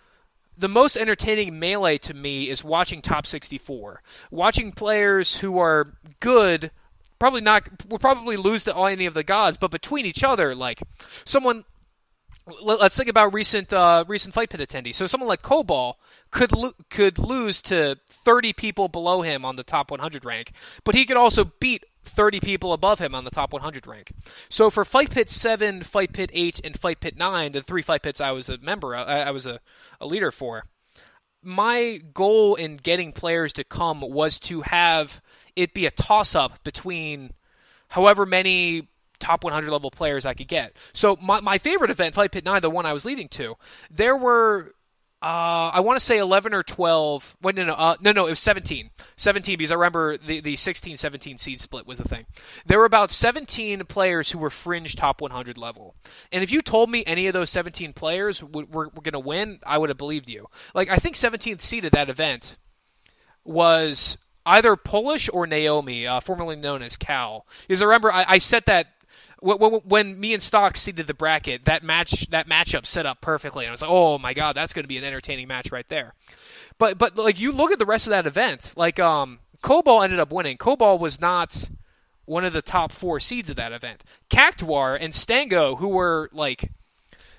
the most entertaining Melee to me is watching Top 64. Watching players who are good, will probably lose to any of the gods, but between each other, like someone... Let's think about recent Fight Pit attendees. So someone like Gumball could lose to 30 people below him on the top 100 rank, but he could also beat 30 people above him on the top 100 rank. So for Fight Pit 7, Fight Pit 8, and Fight Pit 9, the 3 Fight Pits I was a member of, I was a leader for, my goal in getting players to come was to have it be a toss-up between however many top 100 level players I could get. So my favorite event, Fight Pit 9, the one I was leading to, there were, I want to say 11 or 12. Wait, no, it was 17. 17 because I remember the 16-17 seed split was the thing. There were about 17 players who were fringe top 100 level. And if you told me any of those 17 players were going to win, I would have believed you. Like, I think 17th seed at that event was either Polish or Naomi, formerly known as Cal. Because I remember I set that when me and Stock seeded the bracket, that matchup set up perfectly, and I was like, "Oh my god, that's going to be an entertaining match right there." But like you look at the rest of that event, like Cobalt ended up winning. Cobalt was not one of the top 4 seeds of that event. Cactuar and Stango, who were like,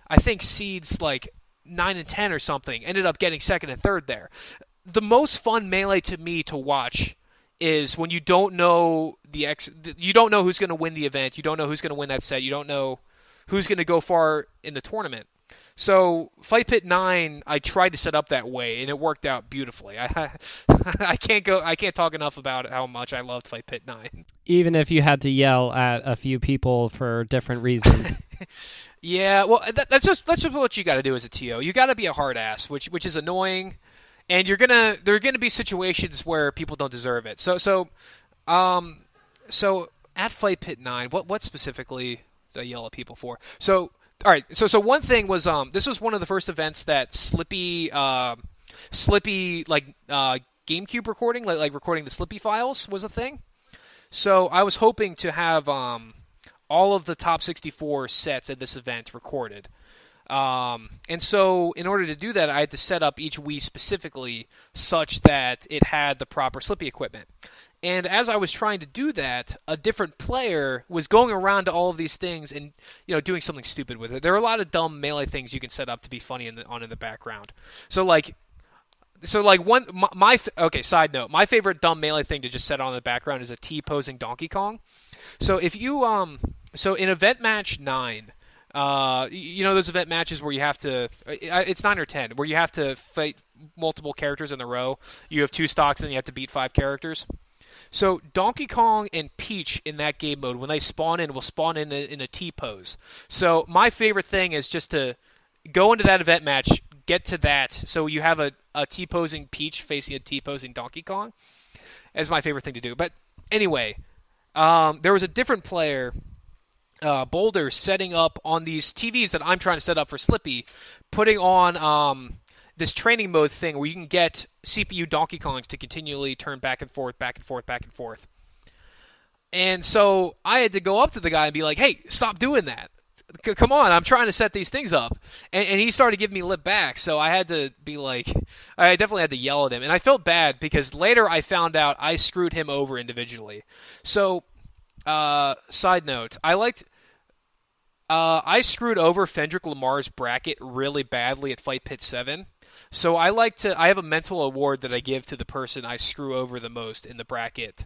I think seeds like 9 and 10 or something, ended up getting 2nd and 3rd there. The most fun Melee to me to watch is when you don't know you don't know who's going to win the event, you don't know who's going to win that set, you don't know who's going to go far in the tournament. So Fight Pit 9, I tried to set up that way, and it worked out beautifully. I can't talk enough about how much I loved Fight Pit 9. Even if you had to yell at a few people for different reasons. Yeah, well, that's just what you got to do as a TO. You got to be a hard ass, which is annoying. And there are gonna be situations where people don't deserve it. So at Fight Pit 9, what specifically did I yell at people for? So all right, so one thing was this was one of the first events that Slippy like GameCube recording, like recording the Slippy files was a thing. So I was hoping to have all of the top 64 sets at this event recorded. And so in order to do that, I had to set up each Wii specifically such that it had the proper Slippy equipment. And as I was trying to do that, a different player was going around to all of these things and doing something stupid with it. There are a lot of dumb Melee things you can set up to be funny in the background. Side note, my favorite dumb Melee thing to just set on in the background is a T-posing Donkey Kong. So if you in Event Match 9, those event matches where you have to, it's 9 or 10, where you have to fight multiple characters in a row. You have 2 stocks and you have to beat 5 characters. So Donkey Kong and Peach in that game mode, when they spawn in, will spawn in a T pose. So my favorite thing is just to go into that event match, get to that, so you have a T-posing Peach facing a T-posing Donkey Kong. That's my favorite thing to do. But anyway, there was a different player, Boulder, setting up on these TVs that I'm trying to set up for Slippy, putting on this training mode thing where you can get CPU Donkey Kongs to continually turn back and forth, back and forth, back and forth. And so I had to go up to the guy and be like, hey, stop doing that. Come on, I'm trying to set these things up. And he started giving me lip back, so I had to be like, I definitely had to yell at him. And I felt bad because later I found out I screwed him over individually. So, side note, I screwed over Fendrick Lamar's bracket really badly at Fight Pit 7. So I have a mental award that I give to the person I screw over the most in the bracket,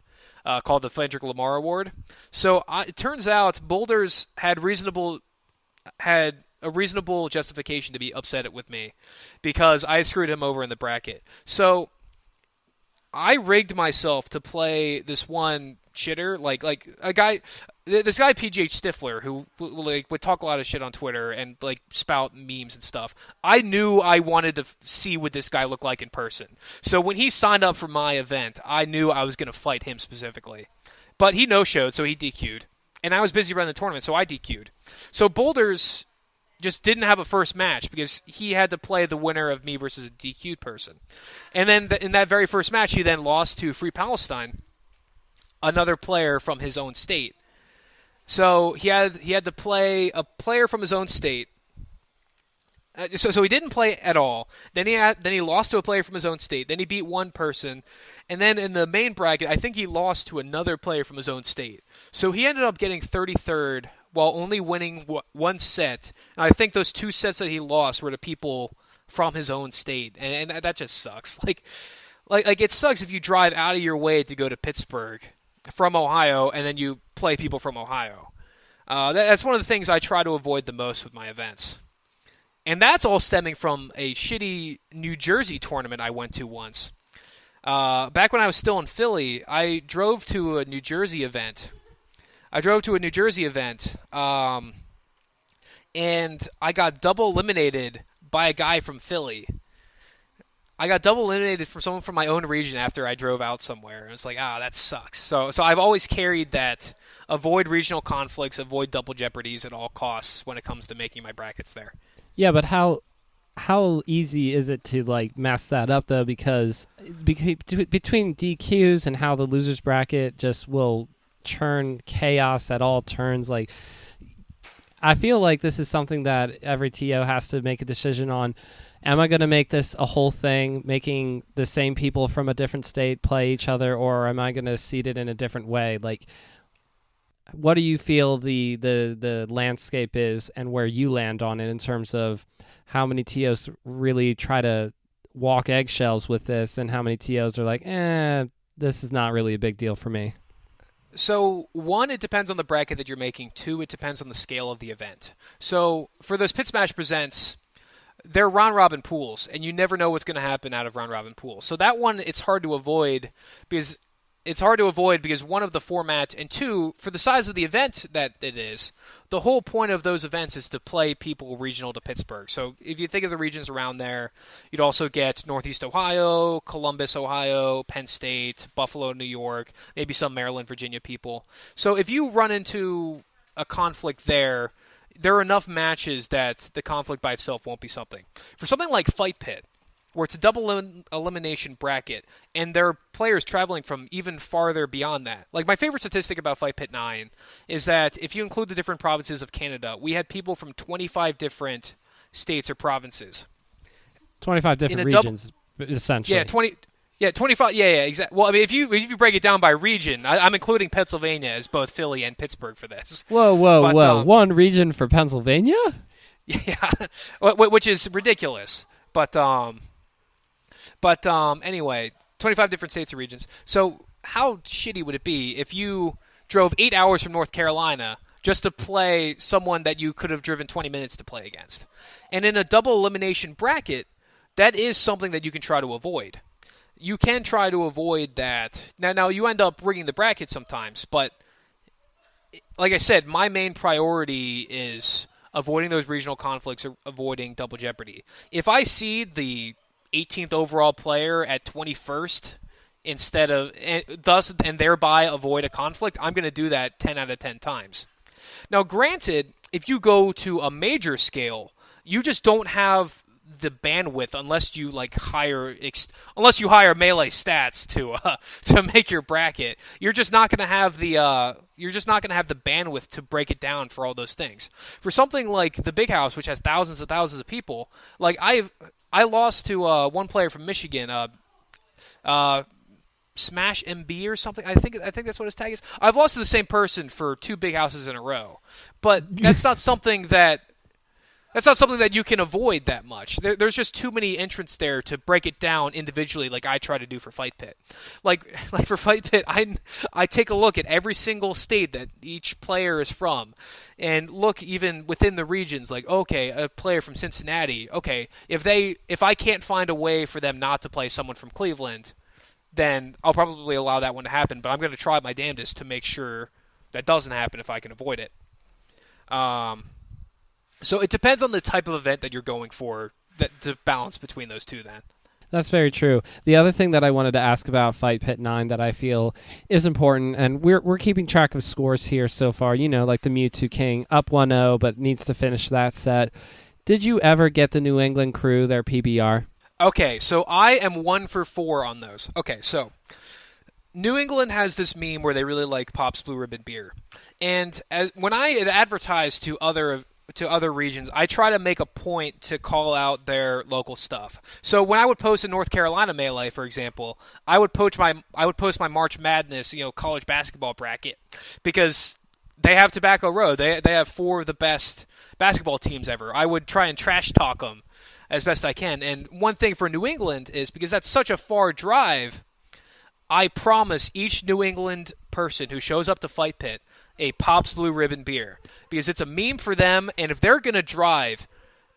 called the Fendrick Lamar Award. So it turns out Boulders had a reasonable justification to be upset with me because I screwed him over in the bracket. So I rigged myself to play this one shitter, like a guy, this guy PGH Stifler, who would talk a lot of shit on Twitter and like spout memes and stuff. I knew I wanted to see what this guy looked like in person. So when he signed up for my event, I knew I was going to fight him specifically. But he no-showed, so he DQ'd. And I was busy running the tournament, so I DQ'd. So Boulders just didn't have a first match because he had to play the winner of me versus a DQ'd person. And then in that very first match, he then lost to Free Palestine, another player from his own state. So he had to play a player from his own state. So he didn't play at all. Then he lost to a player from his own state. Then he beat one person, and then in the main bracket, I think he lost to another player from his own state. So he ended up getting 33rd while only winning one set. And I think those two sets that he lost were to people from his own state, and that just sucks. Like it sucks if you drive out of your way to go to Pittsburgh from Ohio, and then you play people from Ohio. That's one of the things I try to avoid the most with my events. And that's all stemming from a shitty New Jersey tournament I went to once. Back when I was still in Philly, I drove to a New Jersey event. And I got double eliminated by a guy from Philly. I got double eliminated from someone from my own region after I drove out somewhere. It was like, that sucks. So I've always carried that avoid regional conflicts, avoid double jeopardies at all costs when it comes to making my brackets there. Yeah, but how easy is it to like mess that up though? Because between DQs and how the losers bracket just will churn chaos at all turns, like I feel like this is something that every TO has to make a decision on. Am I going to make this a whole thing, making the same people from a different state play each other, or am I going to seed it in a different way? Like, what do you feel the landscape is and where you land on it in terms of how many TOs really try to walk eggshells with this and how many TOs are like, this is not really a big deal for me? So, one, it depends on the bracket that you're making. Two, it depends on the scale of the event. So, for those Pit Smash Presents, they're round-robin pools, and you never know what's going to happen out of round-robin pools. So that one, it's hard to avoid because one of the format, and two, for the size of the event that it is, the whole point of those events is to play people regional to Pittsburgh. So if you think of the regions around there, you'd also get Northeast Ohio, Columbus, Ohio, Penn State, Buffalo, New York, maybe some Maryland, Virginia people. So if you run into a conflict there are enough matches that the conflict by itself won't be something. For something like Fight Pit, where it's a double elimination bracket, and there are players traveling from even farther beyond that. Like, my favorite statistic about Fight Pit 9 is that if you include the different provinces of Canada, we had people from 25 different states or provinces. 25 different regions, essentially. Yeah, 25. Yeah, exactly. Well, I mean, if you break it down by region, I'm including Pennsylvania as both Philly and Pittsburgh for this. Whoa. One region for Pennsylvania? Yeah, which is ridiculous. But anyway, 25 different states or regions. So how shitty would it be if you drove 8 hours from North Carolina just to play someone that you could have driven 20 minutes to play against? And in a double elimination bracket, that is something that you can try to avoid. you can try to avoid that. Now you end up rigging the bracket sometimes, but like I said, my main priority is avoiding those regional conflicts or avoiding double jeopardy. If I seed the 18th overall player at 21st instead of and thereby avoid a conflict, I'm going to do that 10 out of 10 times. Now, granted, if you go to a major scale, you just don't have the bandwidth unless you unless you hire Melee Stats to make your bracket. You're just not going to have the bandwidth to break it down for all those things. For something like the Big House, which has thousands and thousands of people, like I lost to one player from Michigan, Smash MB or something. I think that's what his tag is. I've lost to the same person for 2 Big Houses in a row, but that's not something that you can avoid that much. There's just too many entrants there to break it down individually, like I try to do for Fight Pit. Like for Fight Pit, I take a look at every single state that each player is from, and look even within the regions. Like, okay, a player from Cincinnati. Okay, if I can't find a way for them not to play someone from Cleveland, then I'll probably allow that one to happen. But I'm going to try my damnedest to make sure that doesn't happen if I can avoid it. So it depends on the type of event that you're going for to balance between those two then. That's very true. The other thing that I wanted to ask about Fight Pit 9 that I feel is important, and we're keeping track of scores here so far, like the Mewtwo King up 1-0 but needs to finish that set. Did you ever get the New England crew their PBR? Okay, so I am 1 for 4 on those. Okay, so New England has this meme where they really like Pop's Blue Ribbon beer. And when I had advertised to other regions, I try to make a point to call out their local stuff. So when I would post a North Carolina Melee, for example, I would post my March Madness, college basketball bracket, because they have Tobacco Road. They have 4 of the best basketball teams ever. I would try and trash talk them as best I can. And one thing for New England is, because that's such a far drive, I promise each New England person who shows up to Fight Pit a Pop's Blue Ribbon beer, because it's a meme for them, and if they're going to drive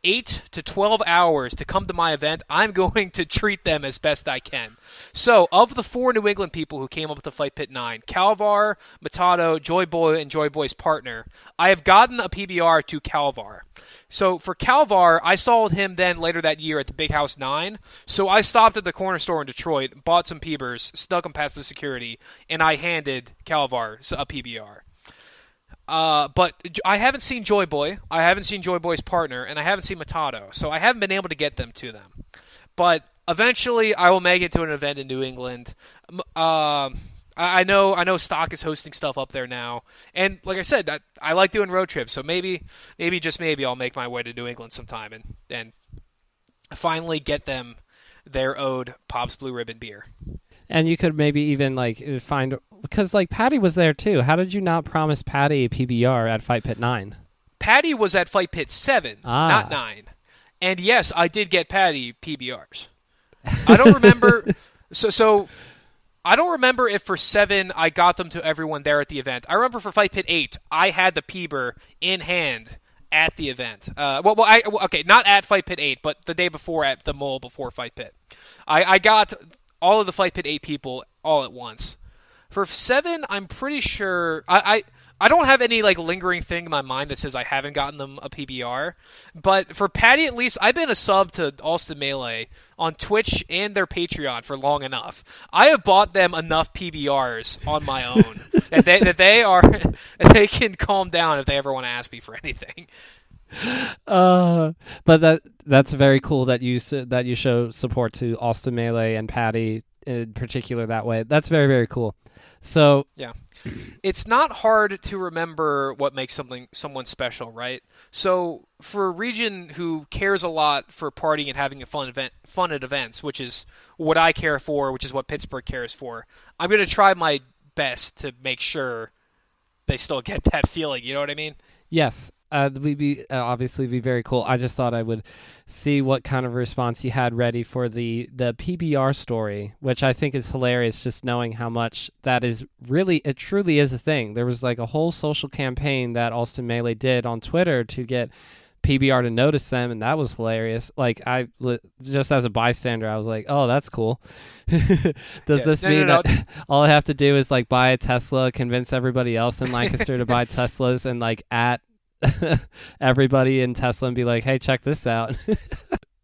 8 to 12 hours to come to my event, I'm going to treat them as best I can. So, of the 4 New England people who came up to Fight Pit 9, Calvar, Matato, Joy Boy, and Joy Boy's partner, I have gotten a PBR to Calvar. So, for Calvar, I saw him then later that year at the Big House 9, so I stopped at the corner store in Detroit, bought some PBRs, snuck him past the security, and I handed Calvar a PBR. But I haven't seen Joy Boy, I haven't seen Joy Boy's partner, and I haven't seen Matato, so I haven't been able to get them to them. But eventually, I will make it to an event in New England. I know Stock is hosting stuff up there now, and like I said, I like doing road trips, so maybe just maybe I'll make my way to New England sometime and finally get them their owed Pop's Blue Ribbon beer. And you could maybe even find, because Patty was there too. How did you not promise Patty a PBR at Fight Pit 9? Patty was at Fight Pit 7, not 9. And yes, I did get Patty PBRs. I don't remember. So I don't remember if for 7 I got them to everyone there at the event. I remember for Fight Pit 8, I had the PBR in hand at the event. Okay, not at Fight Pit 8, but the day before at the mall before Fight Pit. I got all of the Fight Pit 8 people all at once. For 7, I'm pretty sure I don't have any lingering thing in my mind that says I haven't gotten them a PBR. But for Patty, at least, I've been a sub to Alston Melee on Twitch and their Patreon for long enough. I have bought them enough PBRs on my own that they can calm down if they ever want to ask me for anything. But that's very cool that you show support to Alston Melee and Patty in particular that way. That's very, very cool. So yeah, it's not hard to remember what makes someone special, right? So for a region who cares a lot for partying and having a fun at events, which is what I care for, which is what Pittsburgh cares for, I'm going to try my best to make sure they still get that feeling. You know what I mean? Yes. We'd obviously be very cool. I just thought I would see what kind of response you had ready for the PBR story, which I think is hilarious, just knowing how much that is really, it truly is a thing. There was a whole social campaign that Alston Melee did on Twitter to get PBR to notice them, and that was hilarious. Like, just as a bystander, I was like, oh, that's cool. Does this mean that all I have to do is like buy a Tesla, convince everybody else in Lancaster to buy Teslas, and like at everybody in Tesla and be like, hey, check this out?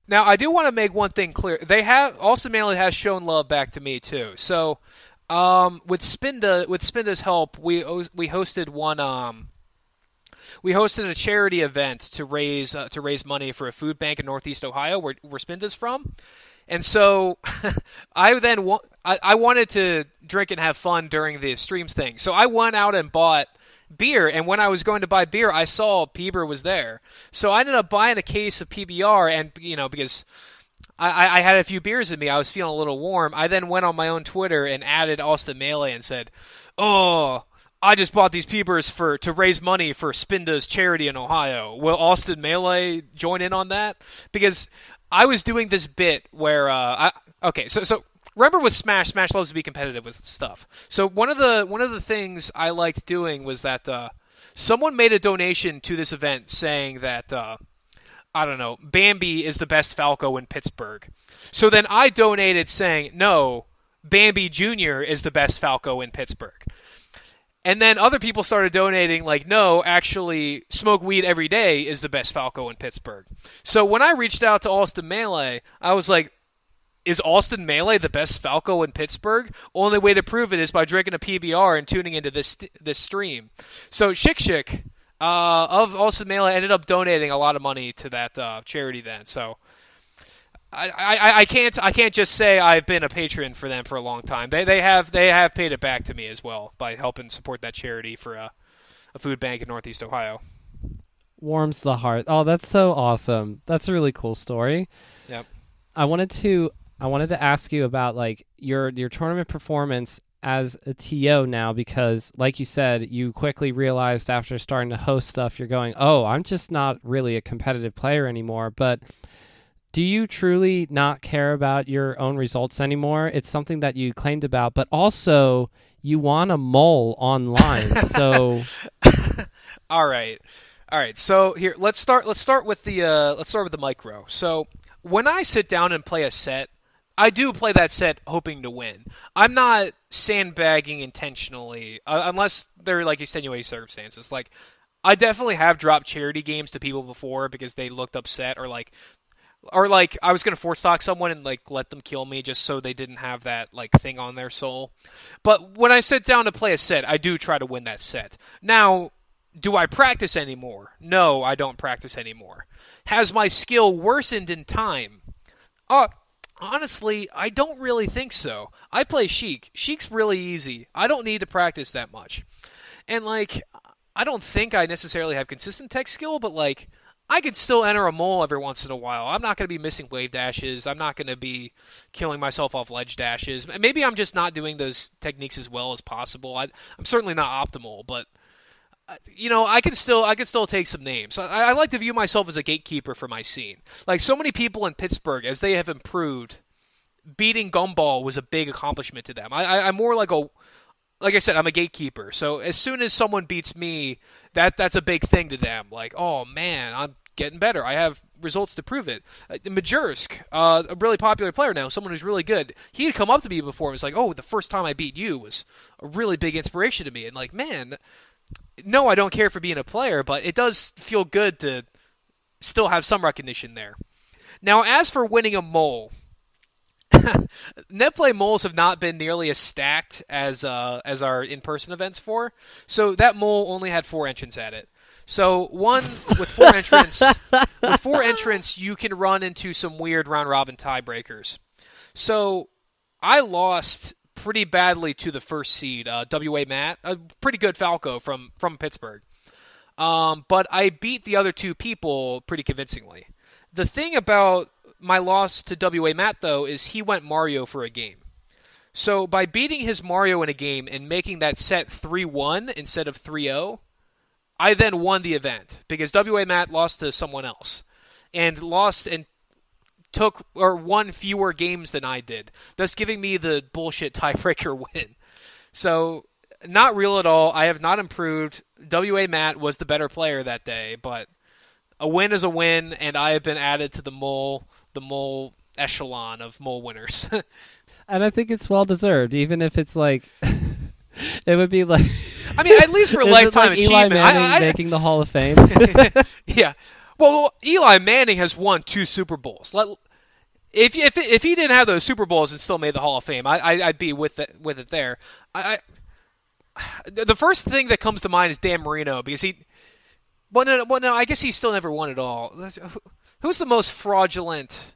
Now, I do want to make one thing clear. Austin Manley has shown love back to me too. So, with Spinda's help, we hosted one. We hosted a charity event to raise money for a food bank in Northeast Ohio, where Spinda's from. And so I wanted to drink and have fun during the streams thing. So I went out and bought beer, and when I was going to buy beer, I saw PBR was there. So I ended up buying a case of PBR, and because I had a few beers in me, I was feeling a little warm. I then went on my own Twitter and added Austin Melee and said, "Oh, I just bought these PBRs to raise money for Spinda's charity in Ohio. Will Austin Melee join in on that?" Because I was doing this bit where so remember with Smash loves to be competitive with stuff. So one of the things I liked doing was that someone made a donation to this event saying that I don't know, Bambi is the best Falco in Pittsburgh. So then I donated saying, no, Bambi Jr. is the best Falco in Pittsburgh. And then other people started donating like, no, actually, Smoke Weed Every Day is the best Falco in Pittsburgh. So when I reached out to Austin Melee, I was like, is Austin Melee the best Falco in Pittsburgh? Only way to prove it is by drinking a PBR and tuning into this stream. So Shik of Austin Melee ended up donating a lot of money to that charity then. So I can't just say I've been a patron for them for a long time. They have paid it back to me as well by helping support that charity for a food bank in Northeast Ohio. Warms the heart. Oh, that's so awesome. That's a really cool story. Yep. I wanted to ask you about like your tournament performance as a TO now, because like you said, you quickly realized after starting to host stuff, you're going, oh, I'm just not really a competitive player anymore. But do you truly not care about your own results anymore? It's something that you claimed about, but also you want a mole online. So, all right. So here, let's start with the micro. So when I sit down and play a set, I do play that set hoping to win. I'm not sandbagging intentionally, unless they're like extenuating circumstances. Like, I definitely have dropped charity games to people before because they looked upset, or like I was gonna force stock someone and like let them kill me just so they didn't have that like thing on their soul. But when I sit down to play a set, I do try to win that set. Now, do I practice anymore? No, I don't practice anymore. Has my skill worsened in time? Honestly, I don't really think so. I play Sheik. Sheik's really easy. I don't need to practice that much. And like, I don't think I necessarily have consistent tech skill, but like, I could still enter a mole every once in a while. I'm not going to be missing wave dashes. I'm not going to be killing myself off ledge dashes. Maybe I'm just not doing those techniques as well as possible. I'm certainly not optimal, but I can still take some names. I like to view myself as a gatekeeper for my scene. Like so many people in Pittsburgh, as they have improved, beating Gumball was a big accomplishment to them. I'm more like I said, I'm a gatekeeper. So as soon as someone beats me, that's a big thing to them. Like, oh man, I'm getting better. I have results to prove it. Majursk, a really popular player now, someone who's really good. He had come up to me before and was like, oh, the first time I beat you was a really big inspiration to me. And like, man, no, I don't care for being a player, but it does feel good to still have some recognition there. Now, as for winning a mole, Netplay moles have not been nearly as stacked as our in-person events for. So that mole only had 4 entrants at it. So one with 4 entrants, you can run into some weird round-robin tiebreakers. So I lost pretty badly to the first seed, WA Matt, a pretty good Falco from Pittsburgh. But I beat the other 2 people pretty convincingly. The thing about my loss to WA Matt, though, is he went Mario for a game. So by beating his Mario in a game and making that set 3-1 instead of 3-0, I then won the event because WA Matt lost to someone else and took or won fewer games than I did, thus giving me the bullshit tiebreaker win. So not real at all. I have not improved. WA Matt was the better player that day, but A win is a win, and I have been added to the mole echelon of mole winners. And I think it's well deserved, even if it's like it would be like. I mean, at least for Is lifetime it like Eli achievement. Manning making the Hall of Fame? Yeah. Well, Eli Manning has won 2 Super Bowls. If he didn't have those Super Bowls and still made the Hall of Fame, I'd be with it there. The first thing that comes to mind is Dan Marino because he. Well, no. I guess he still never won it all. Who's the most fraudulent?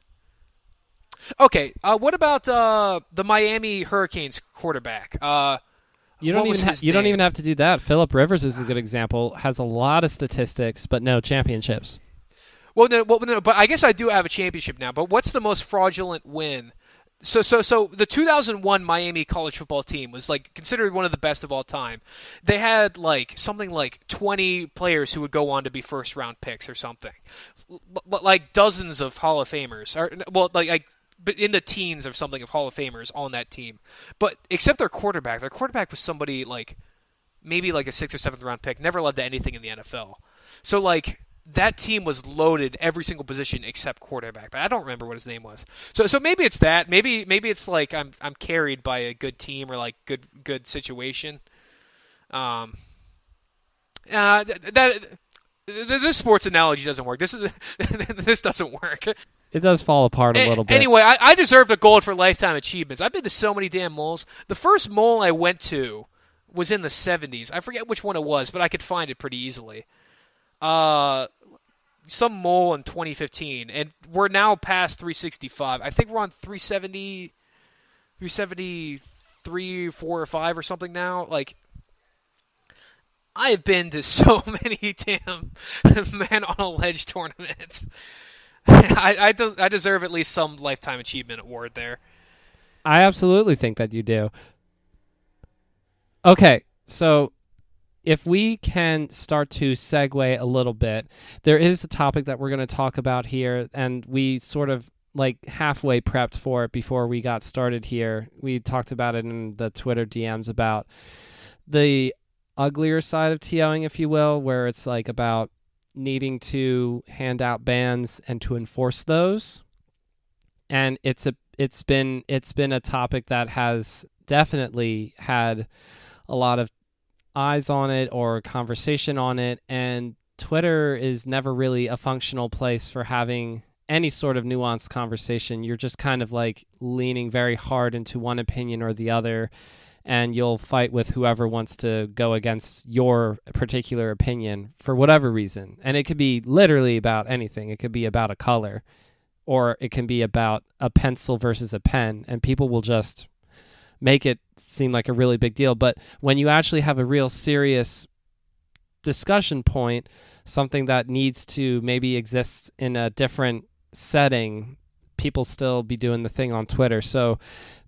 Okay. What about the Miami Hurricanes quarterback? You don't even have to do that. Phillip Rivers is a good example. Has a lot of statistics, but no championships. Well, no, but I guess I do have a championship now. But what's the most fraudulent win? So the 2001 Miami college football team was like considered one of the best of all time. They had something like 20 players who would go on to be first round picks or something, like dozens of Hall of Famers, but in the teens of something of Hall of Famers on that team. But except their quarterback was somebody maybe a 6th or 7th round pick, never led to anything in the NFL. So that team was loaded every single position except quarterback, but I don't remember what his name was. So maybe it's that. Maybe it's I'm carried by a good team or good situation. This sports analogy doesn't work. This doesn't work. It does fall apart a little bit. Anyway, I deserved a gold for lifetime achievements. I've been to so many damn moles. The first mole I went to was in the 70s. I forget which one it was, but I could find it pretty easily. Some mole in 2015, and we're now past 365. I think we're on 373, 4, or 5 or something now. I have been to so many damn man on a ledge tournaments. I deserve at least some lifetime achievement award there. I absolutely think that you do. Okay, so if we can start to segue a little bit, there is a topic that we're going to talk about here, and we sort of halfway prepped for it before we got started here. We talked about it in the Twitter DMs about the uglier side of TOing, if you will, where it's about needing to hand out bans and to enforce those. And it's been a topic that has definitely had a lot of eyes on it or conversation on it, and Twitter is never really a functional place for having any sort of nuanced conversation. You're just kind of leaning very hard into one opinion or the other, and you'll fight with whoever wants to go against your particular opinion for whatever reason. And it could be literally about anything. It could be about a color, or it can be about a pencil versus a pen, and people will just make it seem like a really big deal. But when you actually have a real serious discussion point, something that needs to maybe exist in a different setting, people still be doing the thing on Twitter. So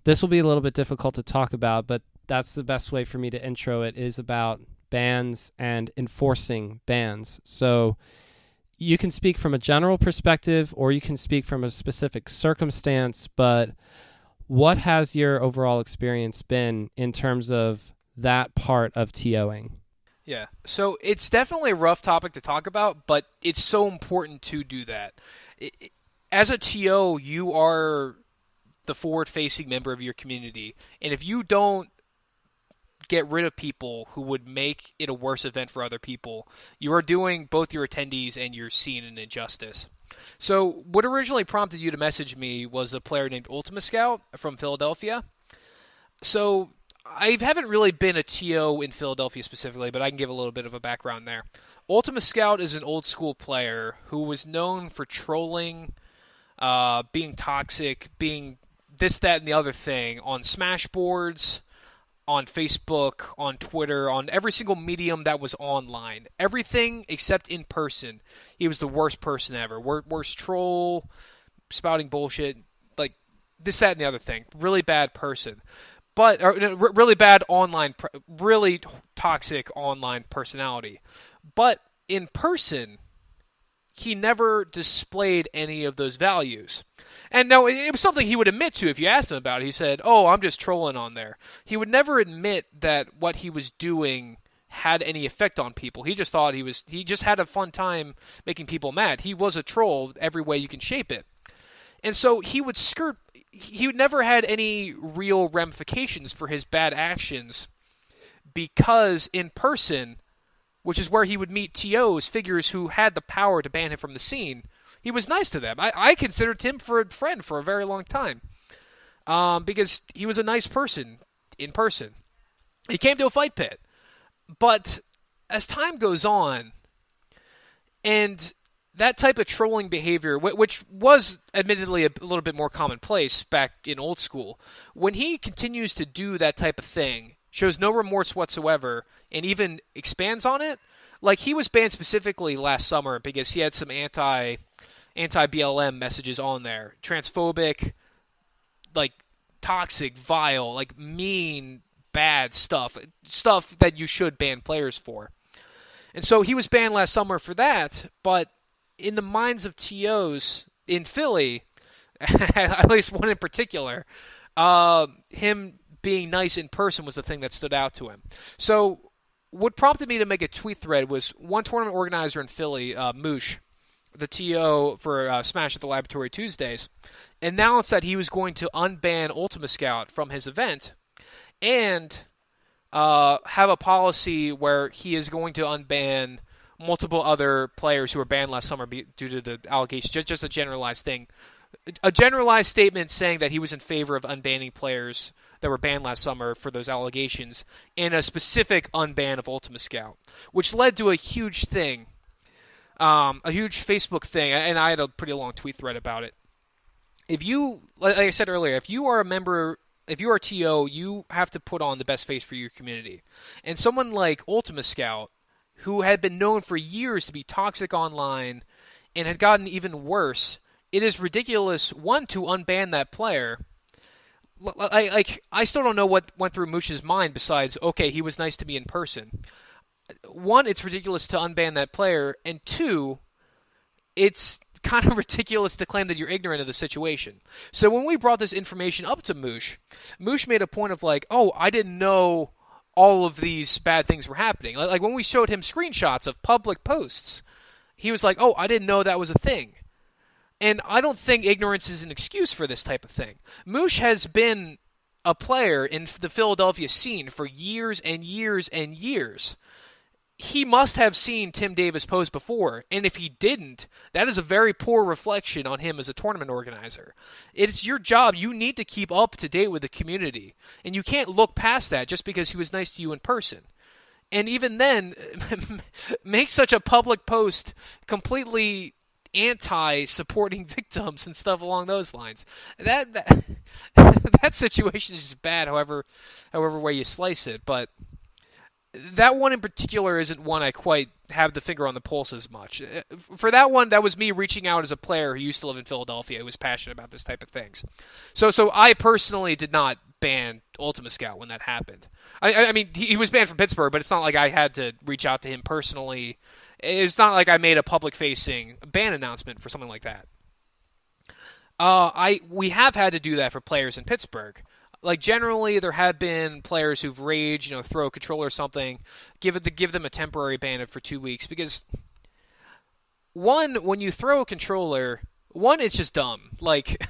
this will be a little bit difficult to talk about, but that's the best way for me to intro it, is about bans and enforcing bans. So you can speak from a general perspective, or you can speak from a specific circumstance, but what has your overall experience been in terms of that part of TOing? Yeah, so it's definitely a rough topic to talk about, but it's so important to do that. As a TO, you are the forward-facing member of your community, and if you don't get rid of people who would make it a worse event for other people, you are doing both your attendees and your scene an injustice. So what originally prompted you to message me was a player named Ultima Scout from Philadelphia. So I haven't really been a TO in Philadelphia specifically, but I can give a little bit of a background there. Ultima Scout is an old school player who was known for trolling, being toxic, being this, that, and the other thing on Smash boards, on Facebook, on Twitter, on every single medium that was online. Everything except in person. He was the worst person ever. Worst troll, spouting bullshit, this, that, and the other thing. Really bad person. Really bad online, really toxic online personality. But in person, he never displayed any of those values. And no, it was something he would admit to if you asked him about it. He said, "Oh, I'm just trolling on there." He would never admit that what he was doing had any effect on people. He just thought he just had a fun time making people mad. He was a troll every way you can shape it. And so he would never had any real ramifications for his bad actions because in person, which is where he would meet TOs, figures who had the power to ban him from the scene, he was nice to them. I considered him for a friend for a very long time because he was a nice person in person. He came to a fight pit. But as time goes on, and that type of trolling behavior, which was admittedly a little bit more commonplace back in old school, when he continues to do that type of thing, shows no remorse whatsoever, and even expands on it, like he was banned specifically last summer because he had some anti-BLM messages on there. Transphobic, like toxic, vile, like mean, bad stuff that you should ban players for. And so he was banned last summer for that, but in the minds of TOs in Philly, at least one in particular, him being nice in person was the thing that stood out to him. So what prompted me to make a tweet thread was one tournament organizer in Philly, Moosh, the TO for Smash at the Laboratory Tuesdays, announced that he was going to unban Ultima Scout from his event and have a policy where he is going to unban multiple other players who were banned last summer due to the allegations. Just a generalized thing. A generalized statement saying that he was in favor of unbanning players that were banned last summer for those allegations, and a specific unban of Ultima Scout, which led to a huge thing, a huge Facebook thing, and I had a pretty long tweet thread about it. If you, like I said earlier, if you are a member, if you are a TO, you have to put on the best face for your community. And someone like Ultima Scout, who had been known for years to be toxic online and had gotten even worse, it is ridiculous, one, to unban that player. I still don't know what went through Moosh's mind besides, okay, he was nice to me in person. One, it's ridiculous to unban that player, and two, it's kind of ridiculous to claim that you're ignorant of the situation. So when we brought this information up to Moosh made a point of like, oh, I didn't know all of these bad things were happening. Like when we showed him screenshots of public posts, he was like, oh, I didn't know that was a thing. And I don't think ignorance is an excuse for this type of thing. Moosh has been a player in the Philadelphia scene for years and years and years. He must have seen Tim Davis pose before, and if he didn't, that is a very poor reflection on him as a tournament organizer. It's your job. You need to keep up to date with the community, and you can't look past that just because he was nice to you in person. And even then, make such a public post completely anti-supporting victims and stuff along those lines. That situation is just bad, however way you slice it, but that one in particular isn't one I quite have the finger on the pulse as much. For that one, that was me reaching out as a player who used to live in Philadelphia who was passionate about this type of things. So I personally did not ban Ultima Scout when that happened. I mean, he was banned from Pittsburgh, but it's not like I had to reach out to him personally. It's not like I made a public-facing ban announcement for something like that. We have had to do that for players in Pittsburgh. Like, generally, there have been players who've raged, throw a controller or something, give them a temporary ban for 2 weeks, because, one, when you throw a controller, one, it's just dumb. Like,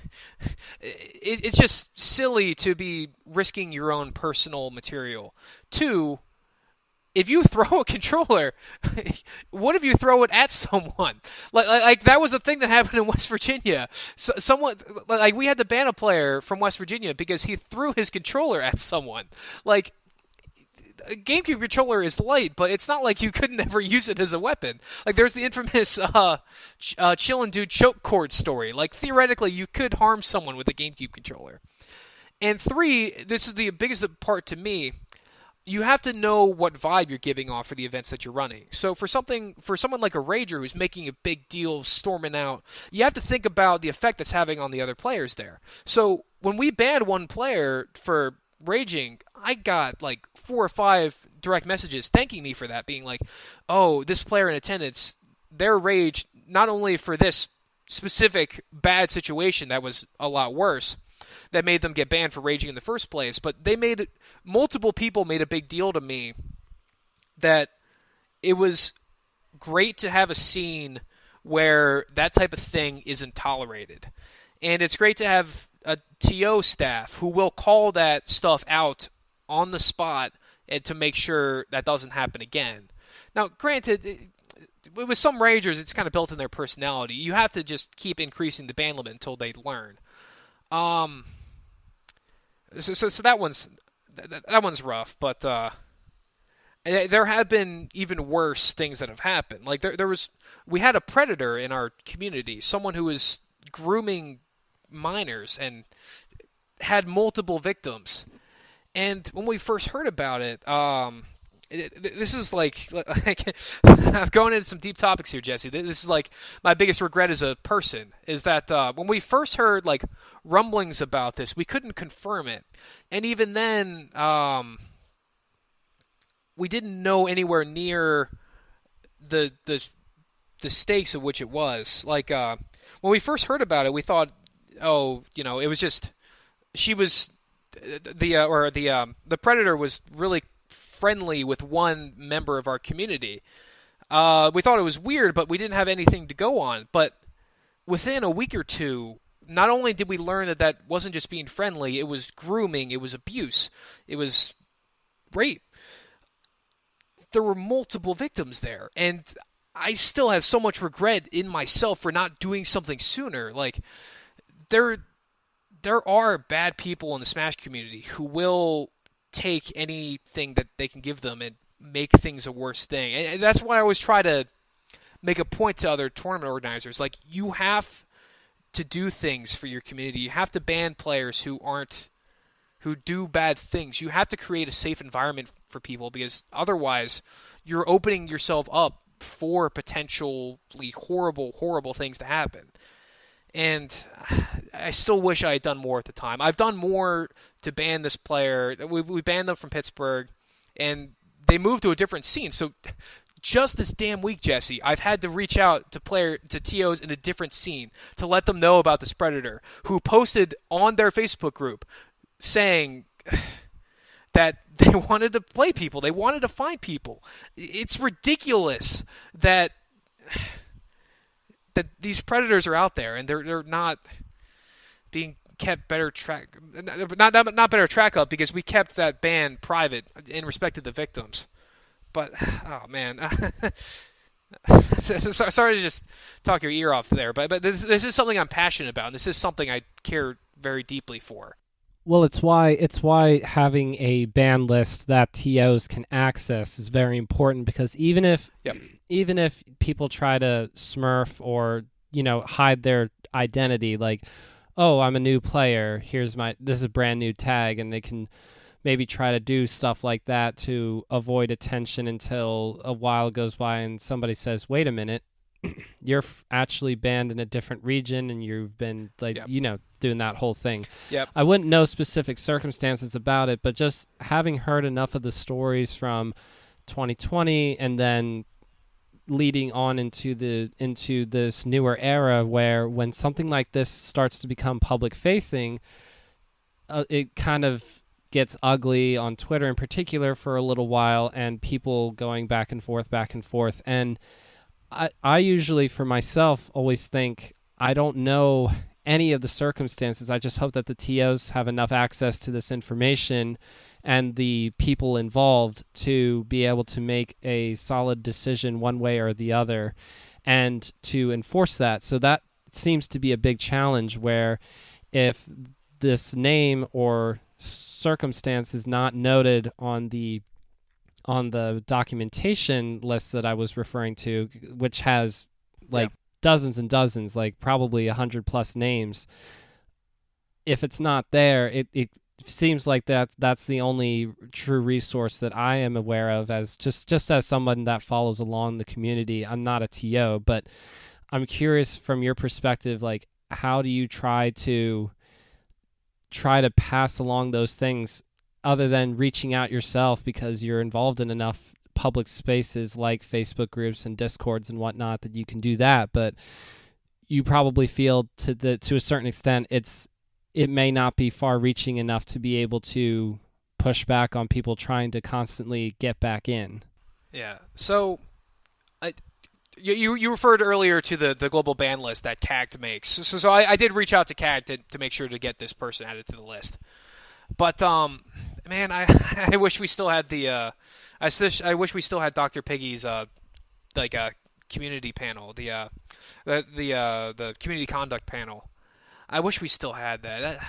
it's just silly to be risking your own personal material. Two, if you throw a controller, what if you throw it at someone? Like that was a thing that happened in West Virginia. We had to ban a player from West Virginia because he threw his controller at someone. Like, a GameCube controller is light, but it's not like you could never use it as a weapon. Like, there's the infamous Chillin' Dude choke cord story. Like, theoretically, you could harm someone with a GameCube controller. And three, this is the biggest part to me, you have to know what vibe you're giving off for the events that you're running. So for someone like a Rager who's making a big deal, storming out, you have to think about the effect that's having on the other players there. So when we banned one player for raging, I got like 4 or 5 direct messages thanking me for that, being like, oh, this player in attendance, their rage, not only for this specific bad situation that was a lot worse, that made them get banned for raging in the first place, but multiple people made a big deal to me that it was great to have a scene where that type of thing isn't tolerated. And it's great to have a TO staff who will call that stuff out on the spot and to make sure that doesn't happen again. Now, granted, with some Rangers, it's kind of built in their personality. You have to just keep increasing the ban limit until they learn. So that one's rough, but there have been even worse things that have happened. Like we had a predator in our community, someone who was grooming minors and had multiple victims. And when we first heard about it, this is like I'm going into some deep topics here, Jesse. This is like my biggest regret as a person is that when we first heard like rumblings about this, we couldn't confirm it, and even then, we didn't know anywhere near the stakes of which it was. Like when we first heard about it, we thought, oh, it was just she was the predator was really friendly with one member of our community. We thought it was weird, but we didn't have anything to go on. But within a week or two, not only did we learn that wasn't just being friendly, it was grooming, it was abuse, it was rape. There were multiple victims there, and I still have so much regret in myself for not doing something sooner. Like, there are bad people in the Smash community who will take anything that they can give them and make things a worse thing. And that's why I always try to make a point to other tournament organizers. Like, you have to do things for your community. You have to ban players who do bad things. You have to create a safe environment for people, because otherwise you're opening yourself up for potentially horrible things to happen. And I still wish I had done more at the time. I've done more to ban this player. We banned them from Pittsburgh, and they moved to a different scene. So just this damn week, Jesse, I've had to reach out to TOs in a different scene to let them know about this predator who posted on their Facebook group saying that they wanted to play people. They wanted to find people. It's ridiculous that these predators are out there and they're not being kept better track, not better track of, because we kept that ban private in respect to the victims. But oh man, sorry to just talk your ear off there, but this is something I'm passionate about, and this is something I care very deeply for. Well, it's why having a ban list that TOs can access is very important, because even if people try to smurf or hide their identity, like, oh, I'm a new player, this is a brand new tag, and they can maybe try to do stuff like that to avoid attention until a while goes by and somebody says, wait a minute, you're actually banned in a different region and you've been doing that whole thing. Yep. I wouldn't know specific circumstances about it, but just having heard enough of the stories from 2020 and then leading on into this newer era, where when something like this starts to become public facing, it kind of gets ugly on Twitter in particular for a little while, and people going back and forth. And I usually, for myself, always think, I don't know any of the circumstances. I just hope that the TOs have enough access to this information and the people involved to be able to make a solid decision one way or the other and to enforce that. So that seems to be a big challenge, where if this name or circumstance is not noted on the documentation list that I was referring to, which has dozens and dozens, like probably 100+ names, if it's not there, it seems like that's the only true resource that I am aware of, as just as someone that follows along the community. I'm not a TO, but I'm curious from your perspective, like, how do you try to pass along those things other than reaching out yourself, because you're involved in enough public spaces like Facebook groups and Discords and whatnot that you can do that, but you probably feel to a certain extent it may not be far-reaching enough to be able to push back on people trying to constantly get back in. Yeah. So, I, you referred earlier to the global ban list that CAGT makes. So I did reach out to CAGT to make sure to get this person added to the list. But man, I wish we still had I wish we still had Dr. Piggy's like community panel, the community conduct panel. I wish we still had that.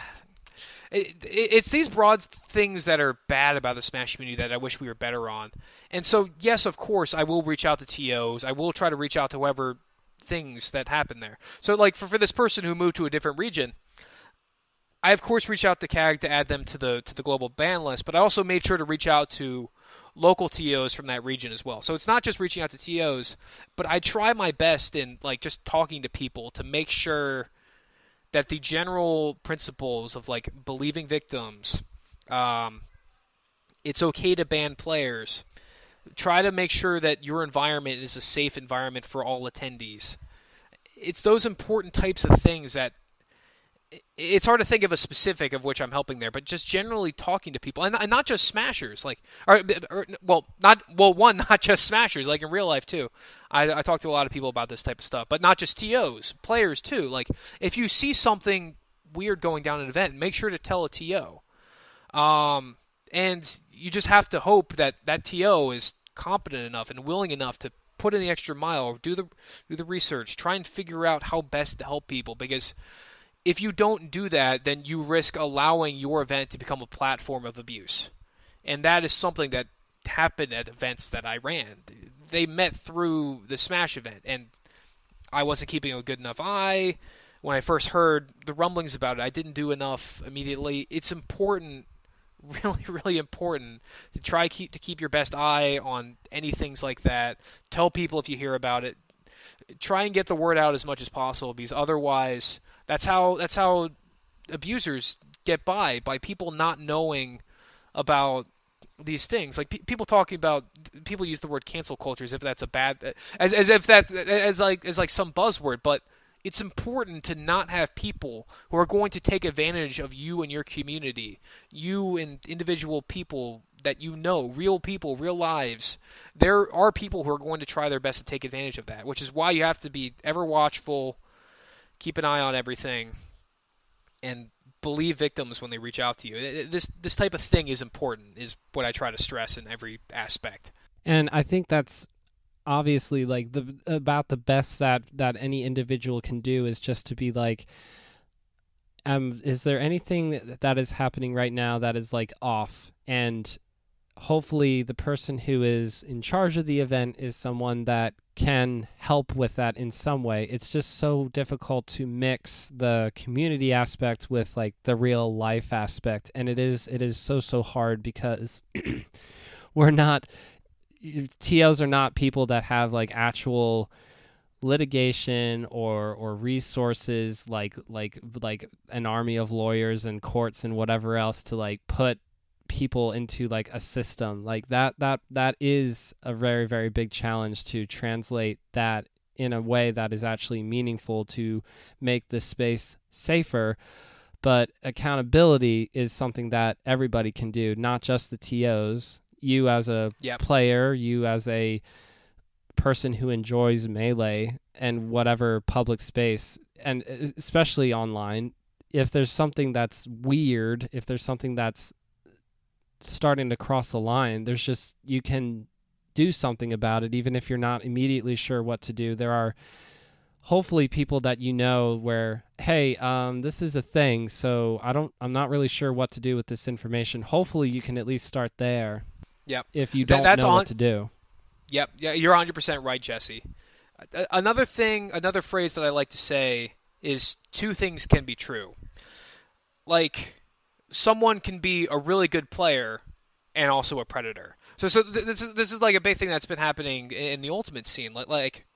It's these broad things that are bad about the Smash community that I wish we were better on. And so, yes, of course, I will reach out to TOs. I will try to reach out to whoever things that happen there. So, like, for this person who moved to a different region, I, of course, reached out to CAG to add them to the global ban list, but I also made sure to reach out to local TOs from that region as well. So it's not just reaching out to TOs, but I try my best in, like, just talking to people to make sure that the general principles of like believing victims, it's okay to ban players. Try to make sure that your environment is a safe environment for all attendees. It's those important types of things that it's hard to think of a specific of which I'm helping there, but just generally talking to people, and not just smashers, like, not just smashers, like in real life too. I talk to a lot of people about this type of stuff, but not just TOs, players too. Like, if you see something weird going down an event, make sure to tell a TO. And you just have to hope that that TO is competent enough and willing enough to put in the extra mile, do the research, try and figure out how best to help people, because if you don't do that, then you risk allowing your event to become a platform of abuse. And that is something that happened at events that I ran. They met through the Smash event, and I wasn't keeping a good enough eye. When I first heard the rumblings about it, I didn't do enough immediately. It's important, really, really important, to try to keep your best eye on any things like that. Tell people if you hear about it. Try and get the word out as much as possible, because otherwise, that's how abusers get by people not knowing about these things. Like, people talking about, people use the word cancel culture as if that's a bad, as if that as like some buzzword, but it's important to not have people who are going to take advantage of you and your community, you and individual people that you know, real people, real lives. There are people who are going to try their best to take advantage of that, which is why you have to be ever watchful, keep an eye on everything, and believe victims when they reach out to you. This type of thing is important, is what I try to stress in every aspect. And I think that's obviously like about the best that any individual can do, is just to be like, is there anything that is happening right now that is like off? And hopefully the person who is in charge of the event is someone that can help with that in some way. It's just so difficult to mix the community aspect with like the real life aspect, and it is so hard because we're not, TOs are not people that have like actual litigation or resources like an army of lawyers and courts and whatever else to like put people into like a system like that is a very, very big challenge, to translate that in a way that is actually meaningful to make this space safer. But accountability is something that everybody can do, not just the TOs. You as a player, you as a person who enjoys Melee and whatever public space, and especially online, if there's something that's weird, if there's something that's starting to cross the line, there's just, you can do something about it, even if you're not immediately sure what to do. There are hopefully people that you know where, hey, this is a thing, so I'm not really sure what to do with this information. Hopefully you can at least start there. Yep. If you don't know what to do. Yep. Yeah, you're 100% right, Jesse. Another phrase that I like to say is two things can be true. Like, someone can be a really good player and also a predator. So this is like a big thing that's been happening in the Ultimate scene. Like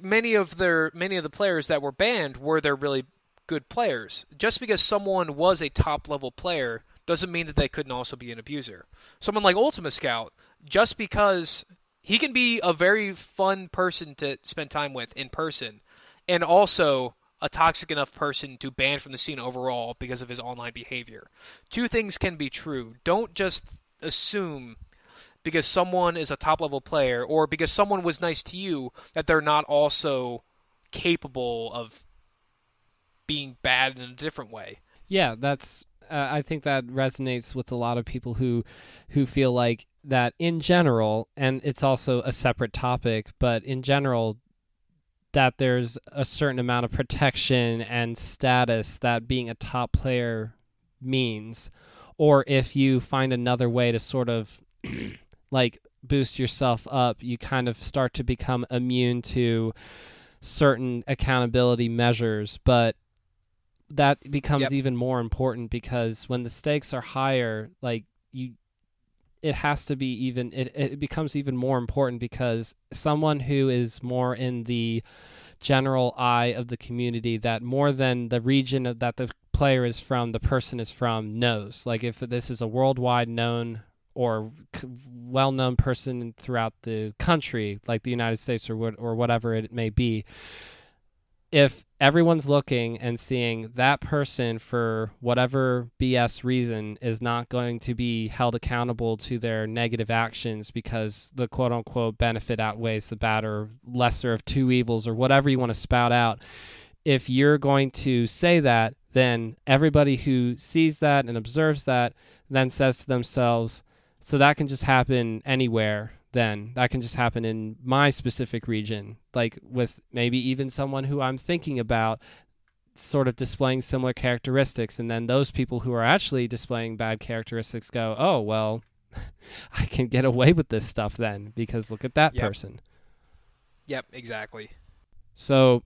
many of the players that were banned were their really good players. Just because someone was a top level player doesn't mean that they couldn't also be an abuser. Someone like Ultimate Scout, just because he can be a very fun person to spend time with in person, and also a toxic enough person to ban from the scene overall because of his online behavior. Two things can be true. Don't just assume because someone is a top-level player or because someone was nice to you that they're not also capable of being bad in a different way. Yeah, that's. I think that resonates with a lot of people who feel like that in general, and it's also a separate topic, but in general, that there's a certain amount of protection and status that being a top player means, or if you find another way to sort of like boost yourself up, you kind of start to become immune to certain accountability measures. But that becomes even more important because when the stakes are higher, like it has to be even, it becomes even more important because someone who is more in the general eye of the community, that more than the region that the player is from, the person is from, knows. Like if this is a worldwide known or well-known person throughout the country, like the United States or whatever it may be, if everyone's looking and seeing that person for whatever BS reason is not going to be held accountable to their negative actions because the quote-unquote benefit outweighs the bad or lesser of two evils or whatever you want to spout out, if you're going to say that, then everybody who sees that and observes that then says to themselves, so that can just happen anywhere. Then that can just happen in my specific region, like with maybe even someone who I'm thinking about sort of displaying similar characteristics. And then those people who are actually displaying bad characteristics go, oh, well, I can get away with this stuff then because look at that person. Yep, exactly. So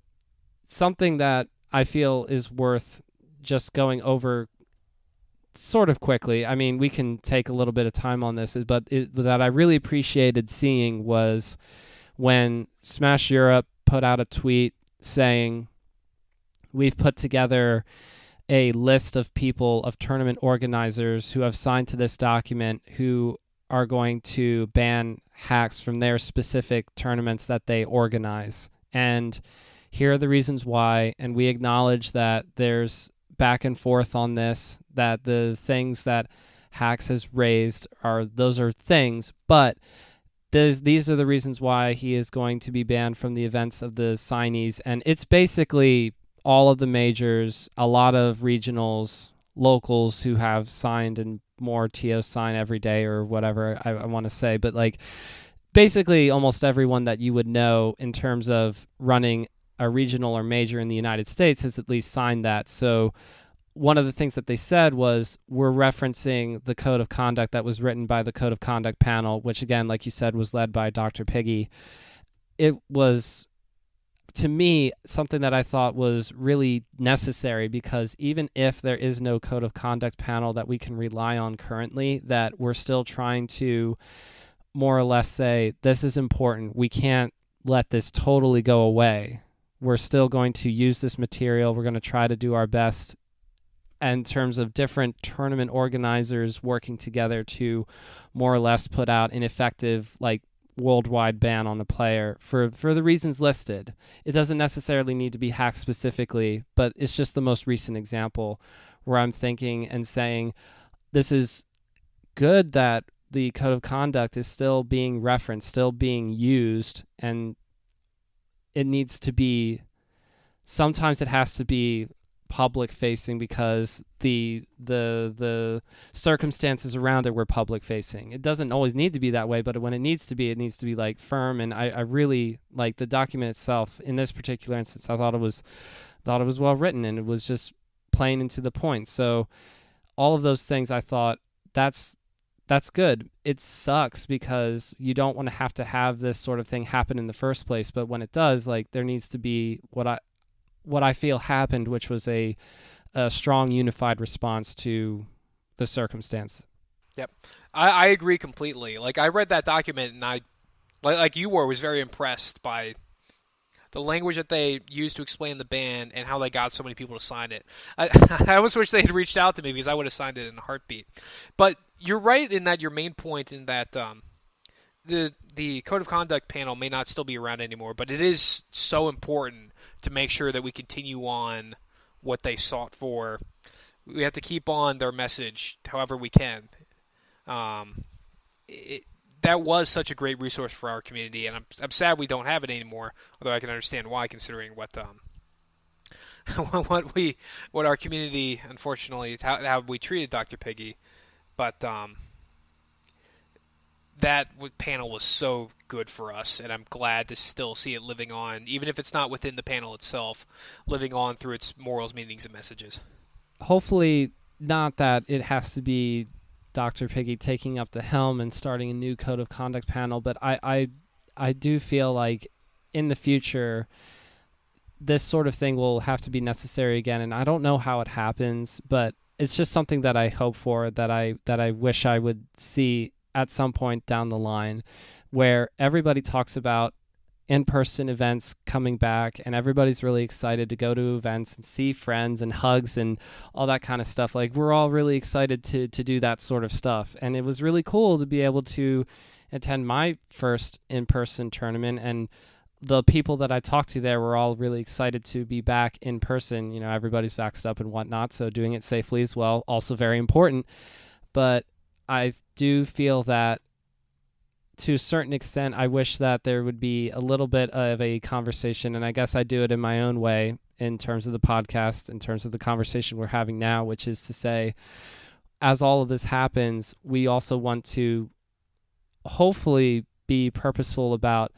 something that I feel is worth just going over sort of quickly, I mean, we can take a little bit of time on this, but that I really appreciated seeing was when Smash Europe put out a tweet saying, we've put together a list of people, of tournament organizers who have signed to this document who are going to ban hacks from their specific tournaments that they organize. And here are the reasons why, and we acknowledge that there's back and forth on this, that the things that Hacks has raised those are things, but these are the reasons why he is going to be banned from the events of the signees. And it's basically all of the majors, a lot of regionals, locals who have signed, and more TOs sign every day or whatever I want to say, but like basically almost everyone that you would know in terms of running a regional or major in the United States has at least signed that. So one of the things that they said was, we're referencing the code of conduct that was written by the code of conduct panel, which again, like you said, was led by Dr. Piggy. It was, to me, something that I thought was really necessary, because even if there is no code of conduct panel that we can rely on currently, that we're still trying to more or less say, this is important. We can't let this totally go away. We're still going to use this material. We're going to try to do our best in terms of different tournament organizers working together to more or less put out an effective, like, worldwide ban on the player for the reasons listed. It doesn't necessarily need to be hacked specifically, but it's just the most recent example where I'm thinking and saying, this is good that the code of conduct is still being referenced, still being used, and it needs to be, sometimes it has to be public facing because the circumstances around it were public facing. It doesn't always need to be that way, but when it needs to be like firm. And I really like the document itself in this particular instance. I thought it was well written, and it was just plain and to the point. So all of those things, I thought that's good. It sucks because you don't want to have this sort of thing happen in the first place. But when it does, like, there needs to be what I feel happened, which was a strong, unified response to the circumstance. Yep. I agree completely. Like, I read that document, and I, like you were, was very impressed by the language that they used to explain the ban and how they got so many people to sign it. I almost wish they had reached out to me, because I would have signed it in a heartbeat. But you're right in that your main point, in that the Code of Conduct panel may not still be around anymore, but it is so important to make sure that we continue on what they sought for. We have to keep on their message however we can. that was such a great resource for our community, and I'm sad we don't have it anymore. Although I can understand why, considering what what our community, unfortunately, how we treated Dr. Piggy. But that panel was so good for us, and I'm glad to still see it living on, even if it's not within the panel itself, living on through its morals, meanings, and messages. Hopefully, not that it has to be Dr. Piggy taking up the helm and starting a new code of conduct panel, but I do feel like in the future this sort of thing will have to be necessary again, and I don't know how it happens, but it's just something that I hope for, that I wish I would see at some point down the line, where everybody talks about in-person events coming back and everybody's really excited to go to events and see friends and hugs and all that kind of stuff. Like, we're all really excited to do that sort of stuff. And it was really cool to be able to attend my first in-person tournament, and the people that I talked to there were all really excited to be back in person. You know, everybody's vaxxed up and whatnot, so doing it safely as well, also very important. But I do feel that to a certain extent, I wish that there would be a little bit of a conversation, and I guess I do it in my own way in terms of the podcast, in terms of the conversation we're having now, which is to say, as all of this happens, we also want to hopefully be purposeful about,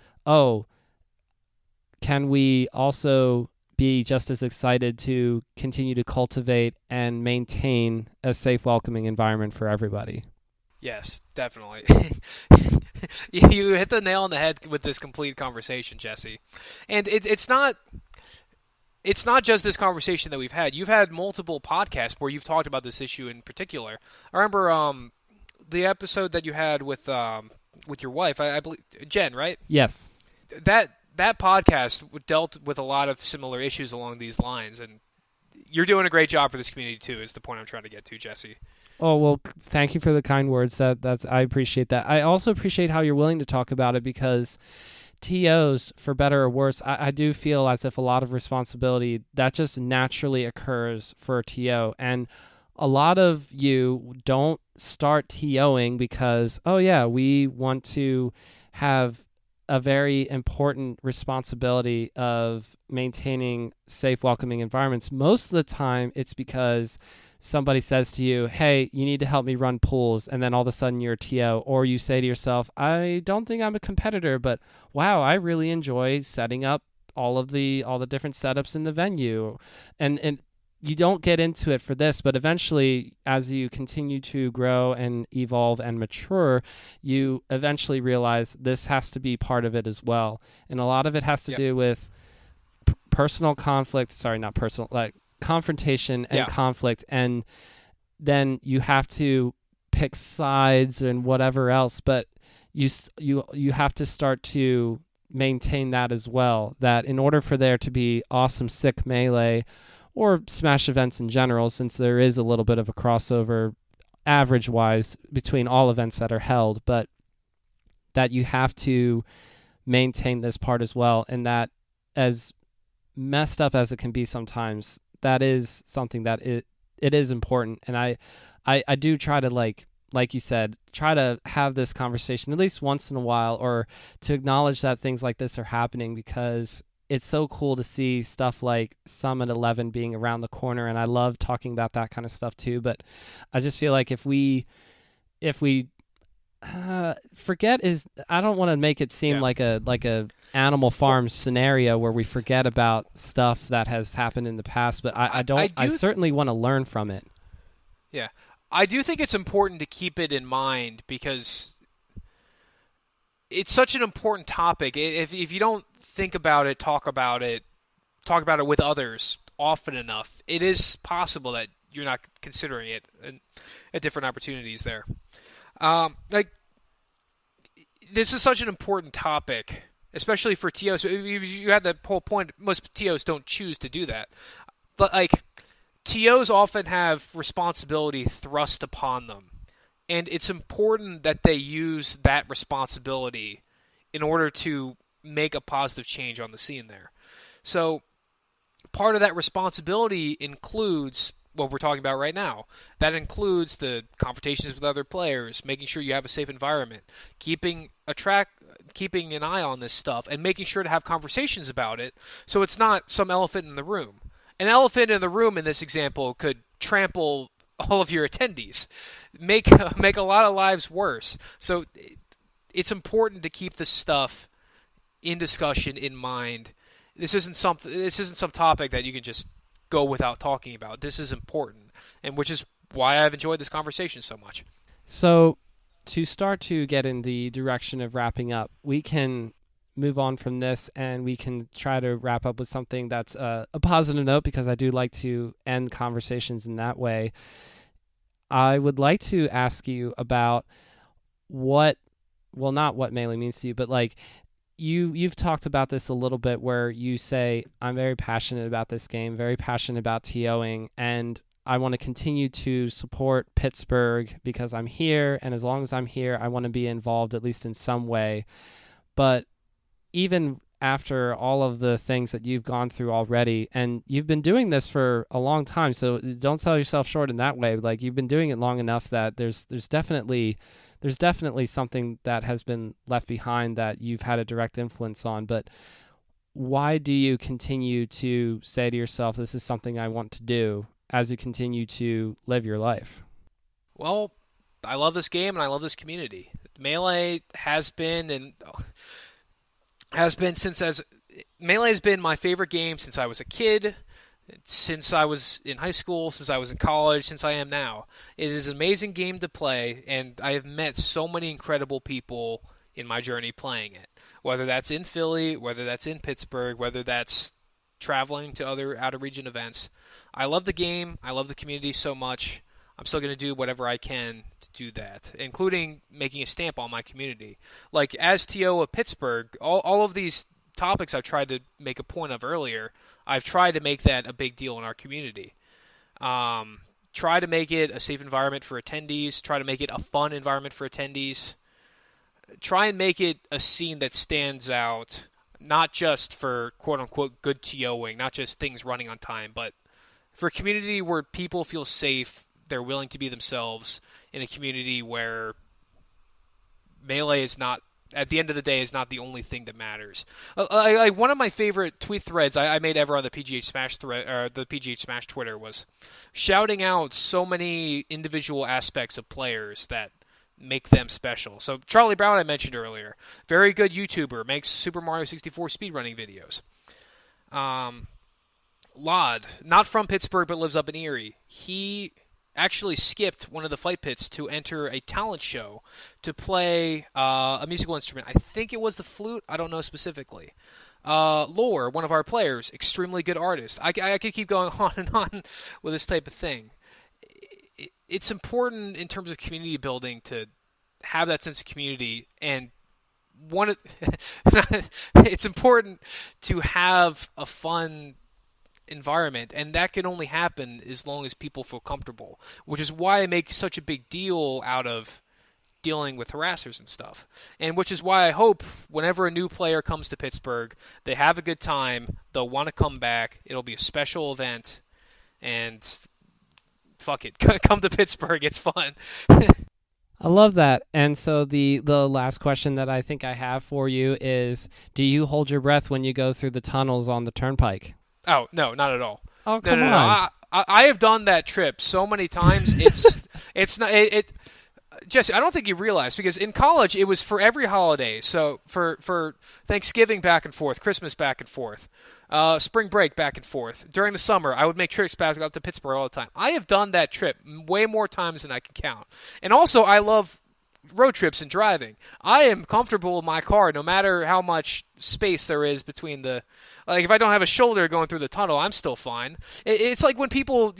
can we also be just as excited to continue to cultivate and maintain a safe, welcoming environment for everybody? Yes, definitely. You hit the nail on the head with this complete conversation, Jesse. And it's not just this conversation that we've had. You've had multiple podcasts where you've talked about this issue in particular. I remember the episode that you had with your wife, I believe, Jen, right? Yes. That podcast dealt with a lot of similar issues along these lines, and you're doing a great job for this community too, is the point I'm trying to get to, Jesse. Oh, well, thank you for the kind words. That's I appreciate that. I also appreciate how you're willing to talk about it, because TOs, for better or worse, I do feel as if a lot of responsibility that just naturally occurs for a TO. And a lot of you don't start TOing because, oh yeah, we want to have a very important responsibility of maintaining safe, welcoming environments. Most of the time, it's because somebody says to you, hey, you need to help me run pools, and then all of a sudden you're a TO, or you say to yourself, I don't think I'm a competitor, but wow, I really enjoy setting up all the different setups in the venue. And you don't get into it for this, but eventually, as you continue to grow and evolve and mature, you eventually realize this has to be part of it as well. And a lot of it has to do with personal conflict, confrontation and conflict, and then you have to pick sides and whatever else, but you have to start to maintain that as well, that in order for there to be awesome sick melee or Smash events in general, since there is a little bit of a crossover average wise between all events that are held, but that you have to maintain this part as well. And that, as messed up as it can be sometimes, that is something that it is important. And I do try to, like you said, try to have this conversation at least once in a while, or to acknowledge that things like this are happening, because it's so cool to see stuff like Summit 11 being around the corner, and I love talking about that kind of stuff too. But I just feel like if we forget is, I don't want to make it seem like a Animal Farm scenario where we forget about stuff that has happened in the past, but I certainly want to learn from it. Yeah. I do think it's important to keep it in mind, because it's such an important topic. If you don't think about it, talk about it with others often enough, it is possible that you're not considering it at different opportunities there. This is such an important topic, especially for TOs. You had the whole point. Most TOs don't choose to do that, but TOs often have responsibility thrust upon them, and it's important that they use that responsibility in order to make a positive change on the scene there. So part of that responsibility includes, what we're talking about right now. That includes the confrontations with other players, making sure you have a safe environment, keeping an eye on this stuff, and making sure to have conversations about it so it's not some elephant in the room. An elephant in the room in this example could trample all of your attendees, make a lot of lives worse. So it's important to keep this stuff in discussion, in mind. This isn't some topic that you can just go without talking about. This is important, and which is why I've enjoyed this conversation so much. So to start to get in the direction of wrapping up, we can move on from this and we can try to wrap up with something that's a positive note, because I do like to end conversations in that way. I would like to ask you about not what Melee means to you, but like you've talked about this a little bit, where you say, I'm very passionate about this game, very passionate about TOing, and I want to continue to support Pittsburgh because I'm here, and as long as I'm here, I want to be involved at least in some way. But even after all of the things that you've gone through already, and you've been doing this for a long time, so don't sell yourself short in that way. Like, you've been doing it long enough that there's definitely something that has been left behind that you've had a direct influence on. But why do you continue to say to yourself, this is something I want to do, as you continue to live your life? Well, I love this game and I love this community. Melee has been my favorite game since I was a kid, since I was in high school, since I was in college, since I am now. It is an amazing game to play, and I have met so many incredible people in my journey playing it. Whether that's in Philly, whether that's in Pittsburgh, whether that's traveling to other out-of-region events. I love the game. I love the community so much. I'm still going to do whatever I can to do that, including making a stamp on my community. Like, as TO of Pittsburgh, all of these topics I've tried to make a point of earlier, I've tried to make that a big deal in our community. Try to make it a safe environment for attendees. Try to make it a fun environment for attendees. Try and make it a scene that stands out, not just for quote-unquote good TOing, not just things running on time, but for a community where people feel safe, they're willing to be themselves, in a community where Melee is not, at the end of the day, is not the only thing that matters. One of my favorite tweet threads I made ever on the PGH Smash the PGH Smash Twitter was shouting out so many individual aspects of players that make them special. So Charlie Brown, I mentioned earlier, very good YouTuber, makes Super Mario 64 speedrunning videos. Lod, not from Pittsburgh but lives up in Erie. He actually skipped one of the fight pits to enter a talent show to play a musical instrument. I think it was the flute. I don't know specifically. Lore, one of our players, extremely good artist. I could keep going on and on with this type of thing. It's important in terms of community building to have that sense of community, and it's important to have a fun environment, and that can only happen as long as people feel comfortable, which is why I make such a big deal out of dealing with harassers and stuff, and which is why I hope whenever a new player comes to Pittsburgh, they have a good time, they'll want to come back, it'll be a special event, and fuck it, come to Pittsburgh, it's fun. I love that. And so the last question that I think I have for you is, do you hold your breath when you go through the tunnels on the turnpike? Oh, no, not at all. Oh, come on. No. I have done that trip so many times. It's not Jesse, I don't think you realize, because in college it was for every holiday. So for Thanksgiving back and forth, Christmas back and forth, spring break back and forth. During the summer, I would make trips back up to Pittsburgh all the time. I have done that trip way more times than I can count. And also, I love road trips and driving. I am comfortable in my car no matter how much space there is between the... Like, if I don't have a shoulder going through the tunnel, I'm still fine. It's like when people,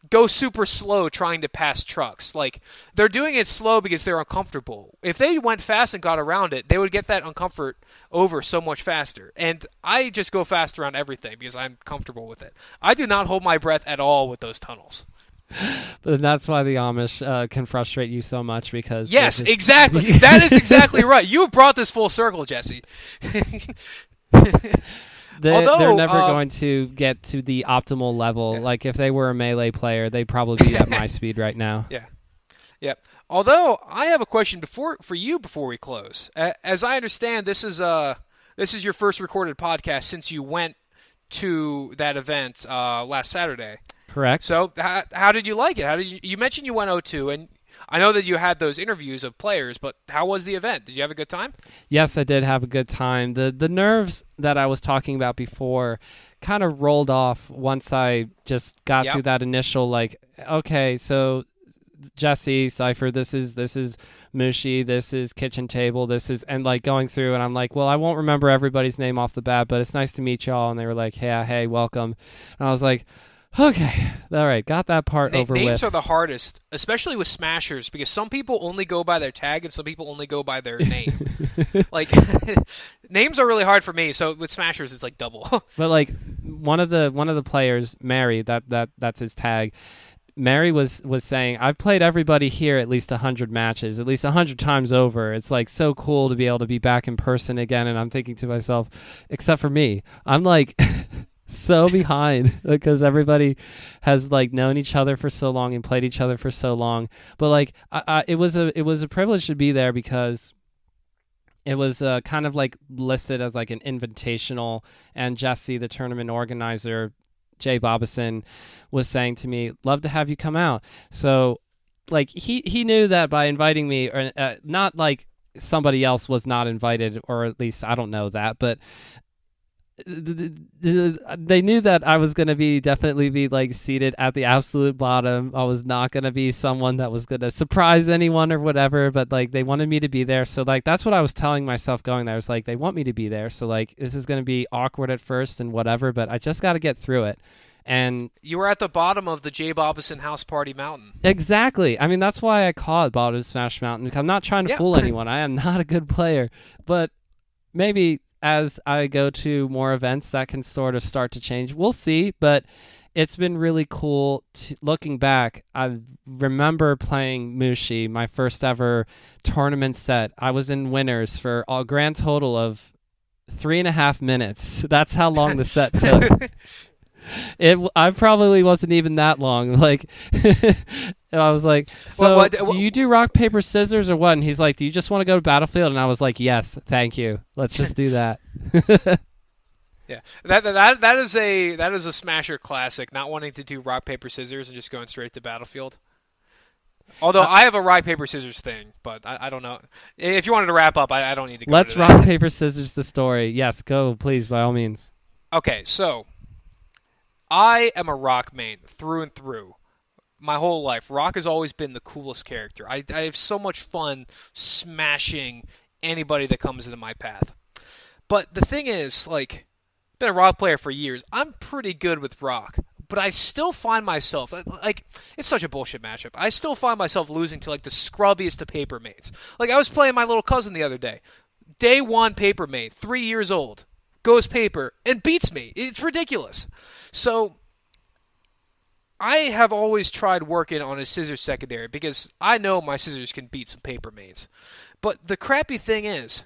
go super slow trying to pass trucks. Like, they're doing it slow because they're uncomfortable. If they went fast and got around it, they would get that uncomfort over so much faster. And I just go fast around everything because I'm comfortable with it. I do not hold my breath at all with those tunnels. But that's why the Amish can frustrate you so much, because... Yes, exactly. That is exactly right. You have brought this full circle, Jesse. They're never going to get to the optimal level. Yeah. Like, if they were a Melee player, they'd probably be at my speed right now. Yeah. Yep. Although I have a question before we close. As I understand, this is your first recorded podcast since you went to that event last Saturday. Correct. So how did you like it? You mentioned you went 0-2, and I know that you had those interviews of players, but how was the event? Did you have a good time? Yes, I did have a good time. The nerves that I was talking about before kind of rolled off once I just got through that initial, like, okay, so Jesse, Cypher, this is Mushi, this is Kitchen Table, this is, and like going through, and I'm like, well, I won't remember everybody's name off the bat, but it's nice to meet y'all. And they were like, hey, welcome. And I was like, okay, all right, got that part over with. Names are the hardest, especially with Smashers, because some people only go by their tag and some people only go by their name. Like, names are really hard for me, so with Smashers it's like double. But like one of the players, Mary, that's his tag. Mary was saying, I've played everybody here at least 100 matches, at least 100 times over. It's like so cool to be able to be back in person again. And I'm thinking to myself, except for me, I'm like so behind because everybody has like known each other for so long and played each other for so long. But like it was a privilege to be there because it was kind of like listed as like an invitational, and Jesse, the tournament organizer, Jay Bobison, was saying to me, love to have you come out. So like he knew that by inviting me, or not like somebody else was not invited, or at least I don't know that, but they knew that I was going to definitely be like seated at the absolute bottom. I was not going to be someone that was going to surprise anyone or whatever, but like they wanted me to be there. So like that's what I was telling myself going there. I was like, they want me to be there. So like this is going to be awkward at first and whatever, but I just got to get through it. And you were at the bottom of the J. Bobison House Party Mountain. Exactly. I mean, that's why I call it Bottom Smash Mountain. I'm not trying to fool anyone. I am not a good player, but maybe as I go to more events, that can sort of start to change. We'll see, but it's been really cool. Looking back, I remember playing Mushi, my first ever tournament set. I was in winners for a grand total of 3.5 minutes. That's how long the set took. I probably wasn't even that long. Like, I was like, so do you do rock, paper, scissors or what? And he's like, do you just want to go to Battlefield? And I was like, yes, thank you. Let's just do that. Yeah, that is a Smasher classic. Not wanting to do rock, paper, scissors and just going straight to Battlefield. Although I have a rock, paper, scissors thing, but I don't know. If you wanted to wrap up, I don't need to go. Let's rock, paper, scissors the story. Yes, go, please, by all means. Okay, so I am a Rock main through and through. My whole life, Rock has always been the coolest character. I have so much fun smashing anybody that comes into my path. But the thing is, like, I've been a Rock player for years. I'm pretty good with Rock, but I still find myself, like, it's such a bullshit matchup. I still find myself losing to, like, the scrubbiest of paper mates. Like, I was playing my little cousin the other day. Day 1 paper mate, 3 years old, goes paper, and beats me. It's ridiculous. So I have always tried working on a scissors secondary because I know my scissors can beat some paper mains. But the crappy thing is,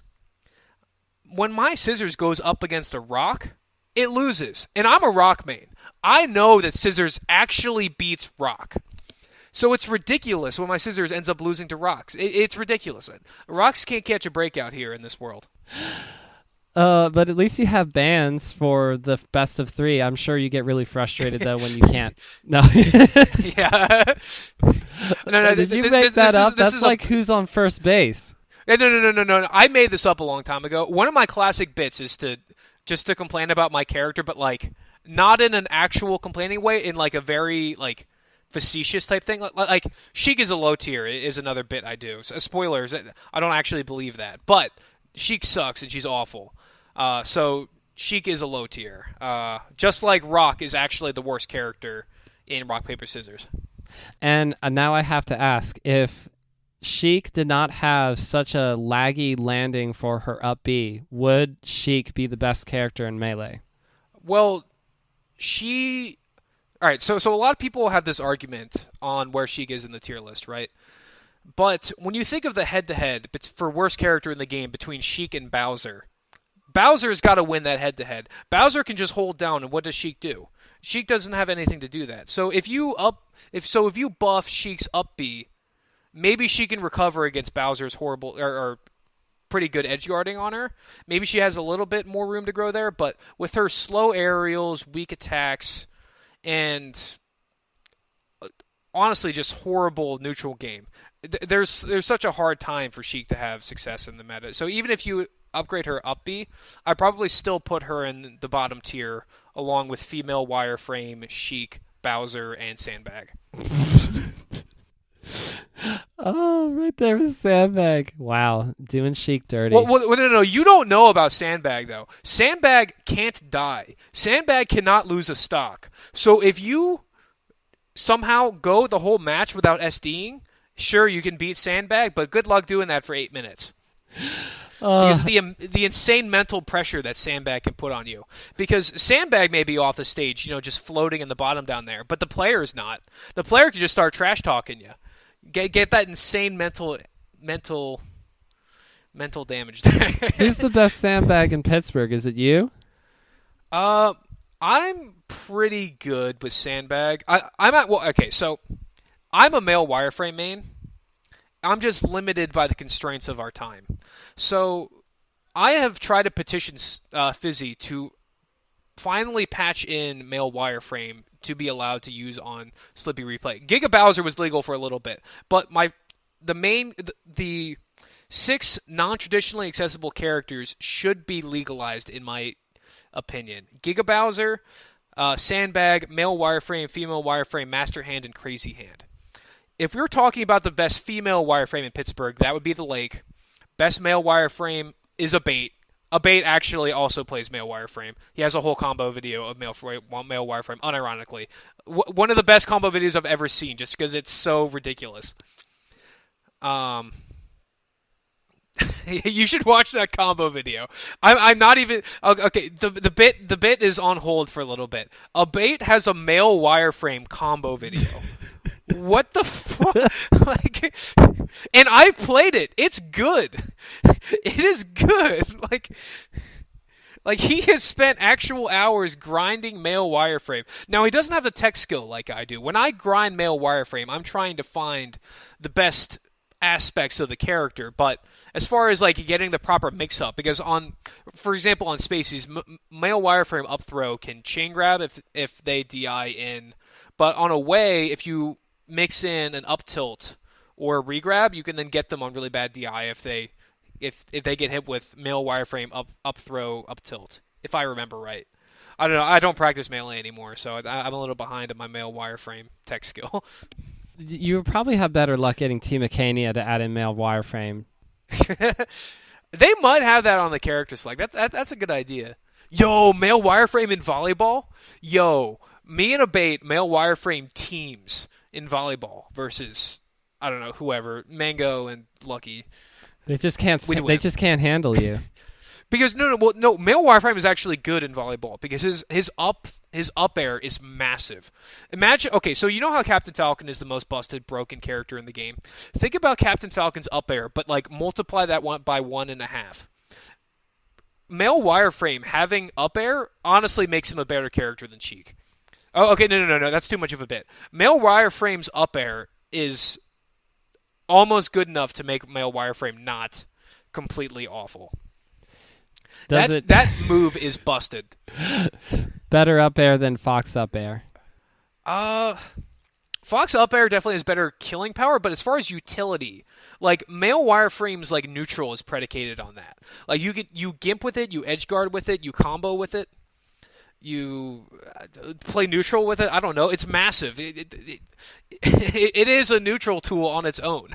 when my scissors goes up against a Rock, it loses. And I'm a Rock main. I know that scissors actually beats Rock. So it's ridiculous when my scissors ends up losing to Rocks. It's ridiculous. Rocks can't catch a break out here in this world. But at least you have bans for the best of 3. I'm sure you get really frustrated though when you can't. No. Yeah. No. Did you make that up? That's like who's on first base. No. I made this up a long time ago. One of my classic bits is to complain about my character, but like not in an actual complaining way, in like a very like facetious type thing. Like Sheik is a low tier is another bit I do. So, spoilers, I don't actually believe that, but Sheik sucks and she's awful. So Sheik is a low tier. Just like Rock is actually the worst character in Rock, Paper, Scissors. And now I have to ask, if Sheik did not have such a laggy landing for her up B, would Sheik be the best character in Melee? Well, all right, so a lot of people have this argument on where Sheik is in the tier list, right? But when you think of the head-to-head for worst character in the game between Sheik and Bowser, Bowser's got to win that head-to-head. Bowser can just hold down, and what does Sheik do? Sheik doesn't have anything to do that. So if you buff Sheik's up B, maybe she can recover against Bowser's horrible or pretty good edge guarding on her. Maybe she has a little bit more room to grow there, but with her slow aerials, weak attacks, and honestly just horrible neutral game, there's such a hard time for Sheik to have success in the meta. So even if you upgrade her up B, I probably still put her in the bottom tier along with female wireframe, Sheik, Bowser, and Sandbag. Oh, right there was Sandbag. Wow, doing Sheik dirty. Well, no, you don't know about Sandbag, though. Sandbag can't die. Sandbag cannot lose a stock. So if you somehow go the whole match without SDing, sure, you can beat Sandbag, but good luck doing that for 8 minutes. Because the insane mental pressure that Sandbag can put on you. Because Sandbag may be off the stage, just floating in the bottom down there, but the player is not. The player can just start trash talking you. Get that insane mental damage there. Who's the best Sandbag in Pittsburgh? Is it you? I'm pretty good with Sandbag. So I'm a male wireframe main. I'm just limited by the constraints of our time. So I have tried to petition Fizzy to finally patch in male wireframe to be allowed to use on Slippy Replay. Giga Bowser was legal for a little bit, but the 6 non-traditionally accessible characters should be legalized in my opinion. Giga Bowser, Sandbag, male wireframe, female wireframe, Master Hand, and Crazy Hand. If we're talking about the best female wireframe in Pittsburgh, that would be the Lake. Best male wireframe is Abate. Abate actually also plays male wireframe. He has a whole combo video of male wireframe, unironically. One of the best combo videos I've ever seen, just because it's so ridiculous. You should watch that combo video. I'm not even okay. The bit is on hold for a little bit. Abate has a male wireframe combo video. What the fuck? And I played it. It's good. It is good. Like he has spent actual hours grinding male wireframe. Now he doesn't have the tech skill like I do. When I grind male wireframe, I'm trying to find the best aspects of the character. But as far as getting the proper mix up, because for example on Spacies, male wireframe up throw can chain grab if they DI in, but on away if you mix in an up tilt or a regrab, you can then get them on really bad DI if they get hit with male wireframe up throw up tilt, if I remember right. I don't know. I don't practice melee anymore, so I'm a little behind on my male wireframe tech skill. You probably have better luck getting Team Acania to add in male wireframe. They might have that on the character select. That's a good idea. Yo, male wireframe in volleyball? Yo, me and Abate male wireframe teams in volleyball versus, I don't know, whoever, Mango and Lucky. They just can't. They just can't handle you. Because no, male wireframe is actually good in volleyball because his up air is massive. Imagine, okay, so you know how Captain Falcon is the most busted, broken character in the game. Think about Captain Falcon's up air, but multiply that by 1.5. Male wireframe having up air honestly makes him a better character than Sheik. Oh, okay, no, that's too much of a bit. Male wireframe's up air is almost good enough to make male wireframe not completely awful. That move is busted. Better up air than Fox up air. Fox up air definitely has better killing power, but as far as utility, male wireframe's neutral is predicated on that. You gimp with it, you edge guard with it, you combo with it. You play neutral with it. I don't know. It's massive. It is a neutral tool on its own.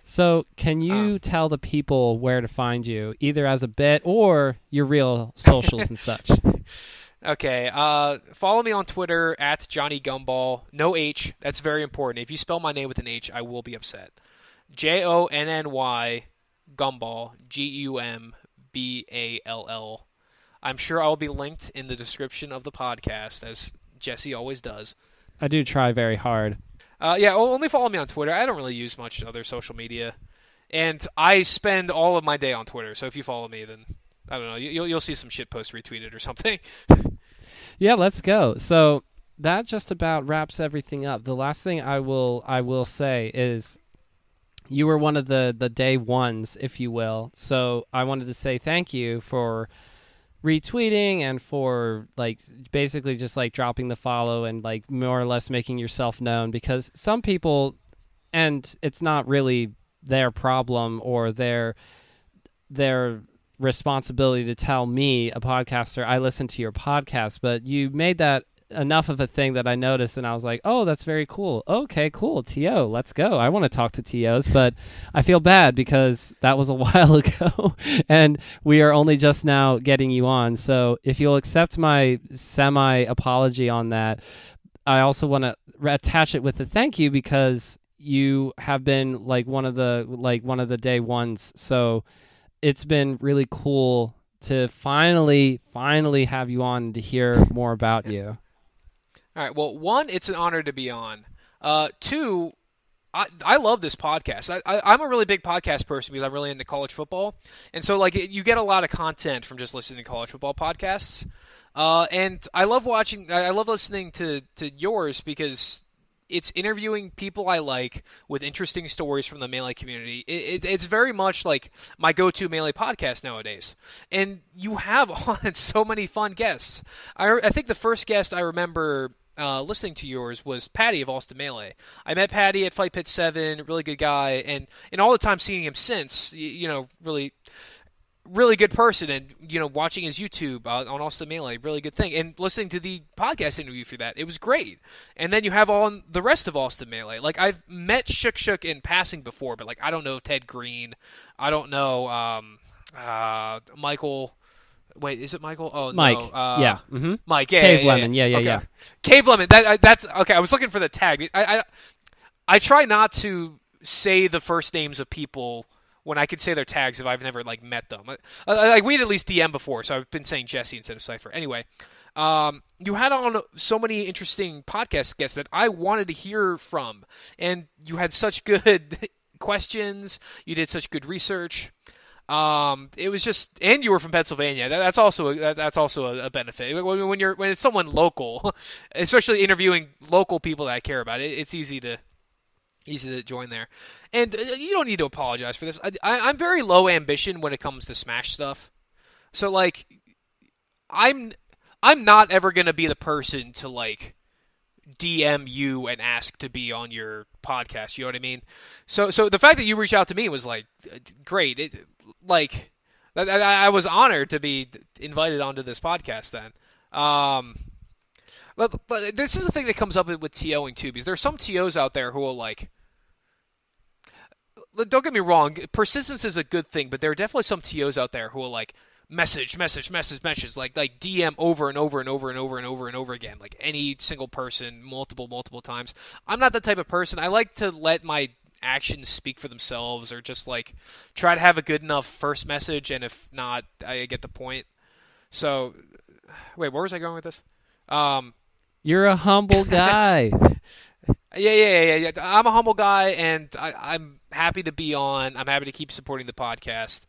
So can you tell the people where to find you, either as a bit or your real socials and such? Okay. Follow me on Twitter at Jonny Gumball. No H. That's very important. If you spell my name with an H, I will be upset. JONNY Gumball. GUMBALL. I'm sure I'll be linked in the description of the podcast, as Jesse always does. I do try very hard. Yeah, only follow me on Twitter. I don't really use much other social media. And I spend all of my day on Twitter, so if you follow me, then I don't know. You'll see some shit post retweeted or something. Yeah, let's go. So that just about wraps everything up. The last thing I will say is you were one of the day ones, if you will. So I wanted to say thank you for retweeting and for like basically just like dropping the follow and like more or less making yourself known, because some people, and it's not really their problem or their responsibility to tell me, a podcaster, I listen to your podcast, but you made that enough of a thing that I noticed, and I was like, oh, that's very cool. Okay, cool. TO, let's go. I want to talk to TOs, but I feel bad because that was a while ago and we are only just now getting you on. So if you'll accept my semi apology on that, I also want to attach it with a thank you, because you have been like one of the day ones. So it's been really cool to finally have you on to hear more about you. All right. Well, one, it's an honor to be on. Two, I love this podcast. I'm a really big podcast person because I'm really into college football, and so like you get a lot of content from just listening to college football podcasts. And I love watching. I love listening to yours because it's interviewing people I like with interesting stories from the Melee community. It's very much like my go-to Melee podcast nowadays. And you have on so many fun guests. I think the first guest I remember listening to yours was Patty of Austin Melee. I met Patty at Fight Pit 7, really good guy, and all the time seeing him since, really good person, and watching his YouTube on Austin Melee, really good thing, and listening to the podcast interview for that, it was great. And then you have on the rest of Austin Melee. Like, I've met Shook in passing before, but like I don't know Ted Green, I don't know Michael. Wait, is it Michael? Oh, Mike. No. Yeah. Mm-hmm. Mike. Yeah. Cave yeah, Lemon. Yeah. Yeah. Okay. Yeah. Cave Lemon. That's okay. I was looking for the tag. I try not to say the first names of people when I could say their tags if I've never like met them. Like we'd at least DM before, so I've been saying Jesse instead of Cypher. Anyway, you had on so many interesting podcast guests that I wanted to hear from, and you had such good questions. You did such good research. It was just, and you were from Pennsylvania. That's also a benefit when it's someone local, especially interviewing local people that I care about. It's easy to join there, and you don't need to apologize for this. I'm very low ambition when it comes to Smash stuff, so like I'm not ever gonna be the person to like DM you and ask to be on your podcast. You know what I mean? So the fact that you reached out to me was like great. I was honored to be invited onto this podcast then. But this is the thing that comes up with TOing too, because there's some TOs out there who will like. Don't get me wrong, persistence is a good thing, but there are definitely some TOs out there who will like message, like DM over and over and over and over and over and over again, like any single person, multiple times. I'm not that type of person. I like to let my actions speak for themselves, or just like try to have a good enough first message, and if not, I get the point. So, wait, where was I going with this? You're a humble guy. Yeah. I'm a humble guy, and I'm happy to be on. I'm happy to keep supporting the podcast.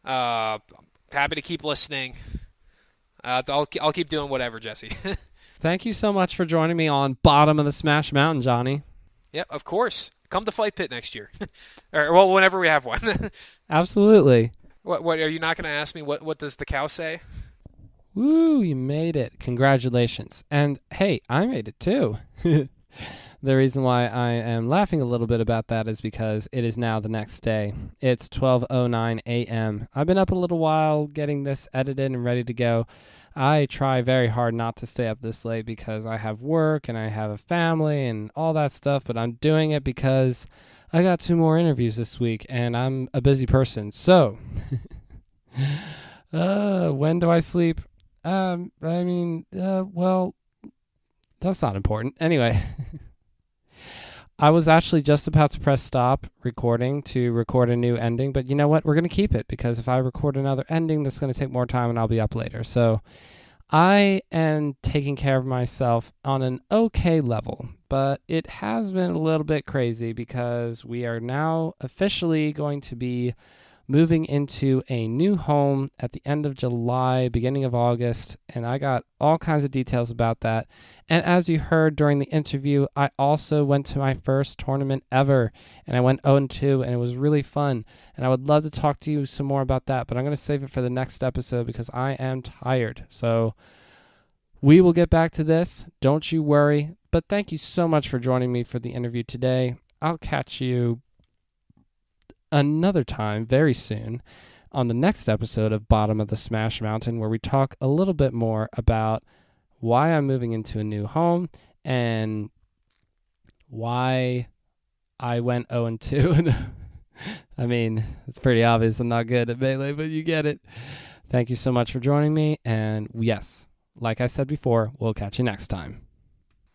Happy to keep listening. I'll keep doing whatever, Jesse. Thank you so much for joining me on Bottom of the Smash Mountain, Johnny. Yep, of course. Come to Fight Pit next year. Or, well, whenever we have one. Absolutely. What are you not going to ask me? What does the cow say? Woo, you made it. Congratulations. And hey, I made it too. The reason why I am laughing a little bit about that is because it is now the next day. It's 12:09 a.m. I've been up a little while getting this edited and ready to go. I try very hard not to stay up this late because I have work and I have a family and all that stuff, but I'm doing it because I got 2 more interviews this week and I'm a busy person. So, when do I sleep? Well, that's not important. Anyway, I was actually just about to press stop recording to record a new ending, but you know what? We're going to keep it because if I record another ending, that's going to take more time and I'll be up later. So I am taking care of myself on an okay level, but it has been a little bit crazy because we are now officially going to be moving into a new home at the end of July, beginning of August, and I got all kinds of details about that. And as you heard during the interview, I also went to my first tournament ever, and I went 0-2, and it was really fun. And I would love to talk to you some more about that, but I'm going to save it for the next episode because I am tired. So we will get back to this. Don't you worry. But thank you so much for joining me for the interview today. I'll catch you another time very soon on the next episode of Bottom of the Smash Mountain, where we talk a little bit more about why I'm moving into a new home and why I went 0-2. I mean, it's pretty obvious I'm not good at Melee, but you get it. Thank you so much for joining me. And yes, like I said before, we'll catch you next time.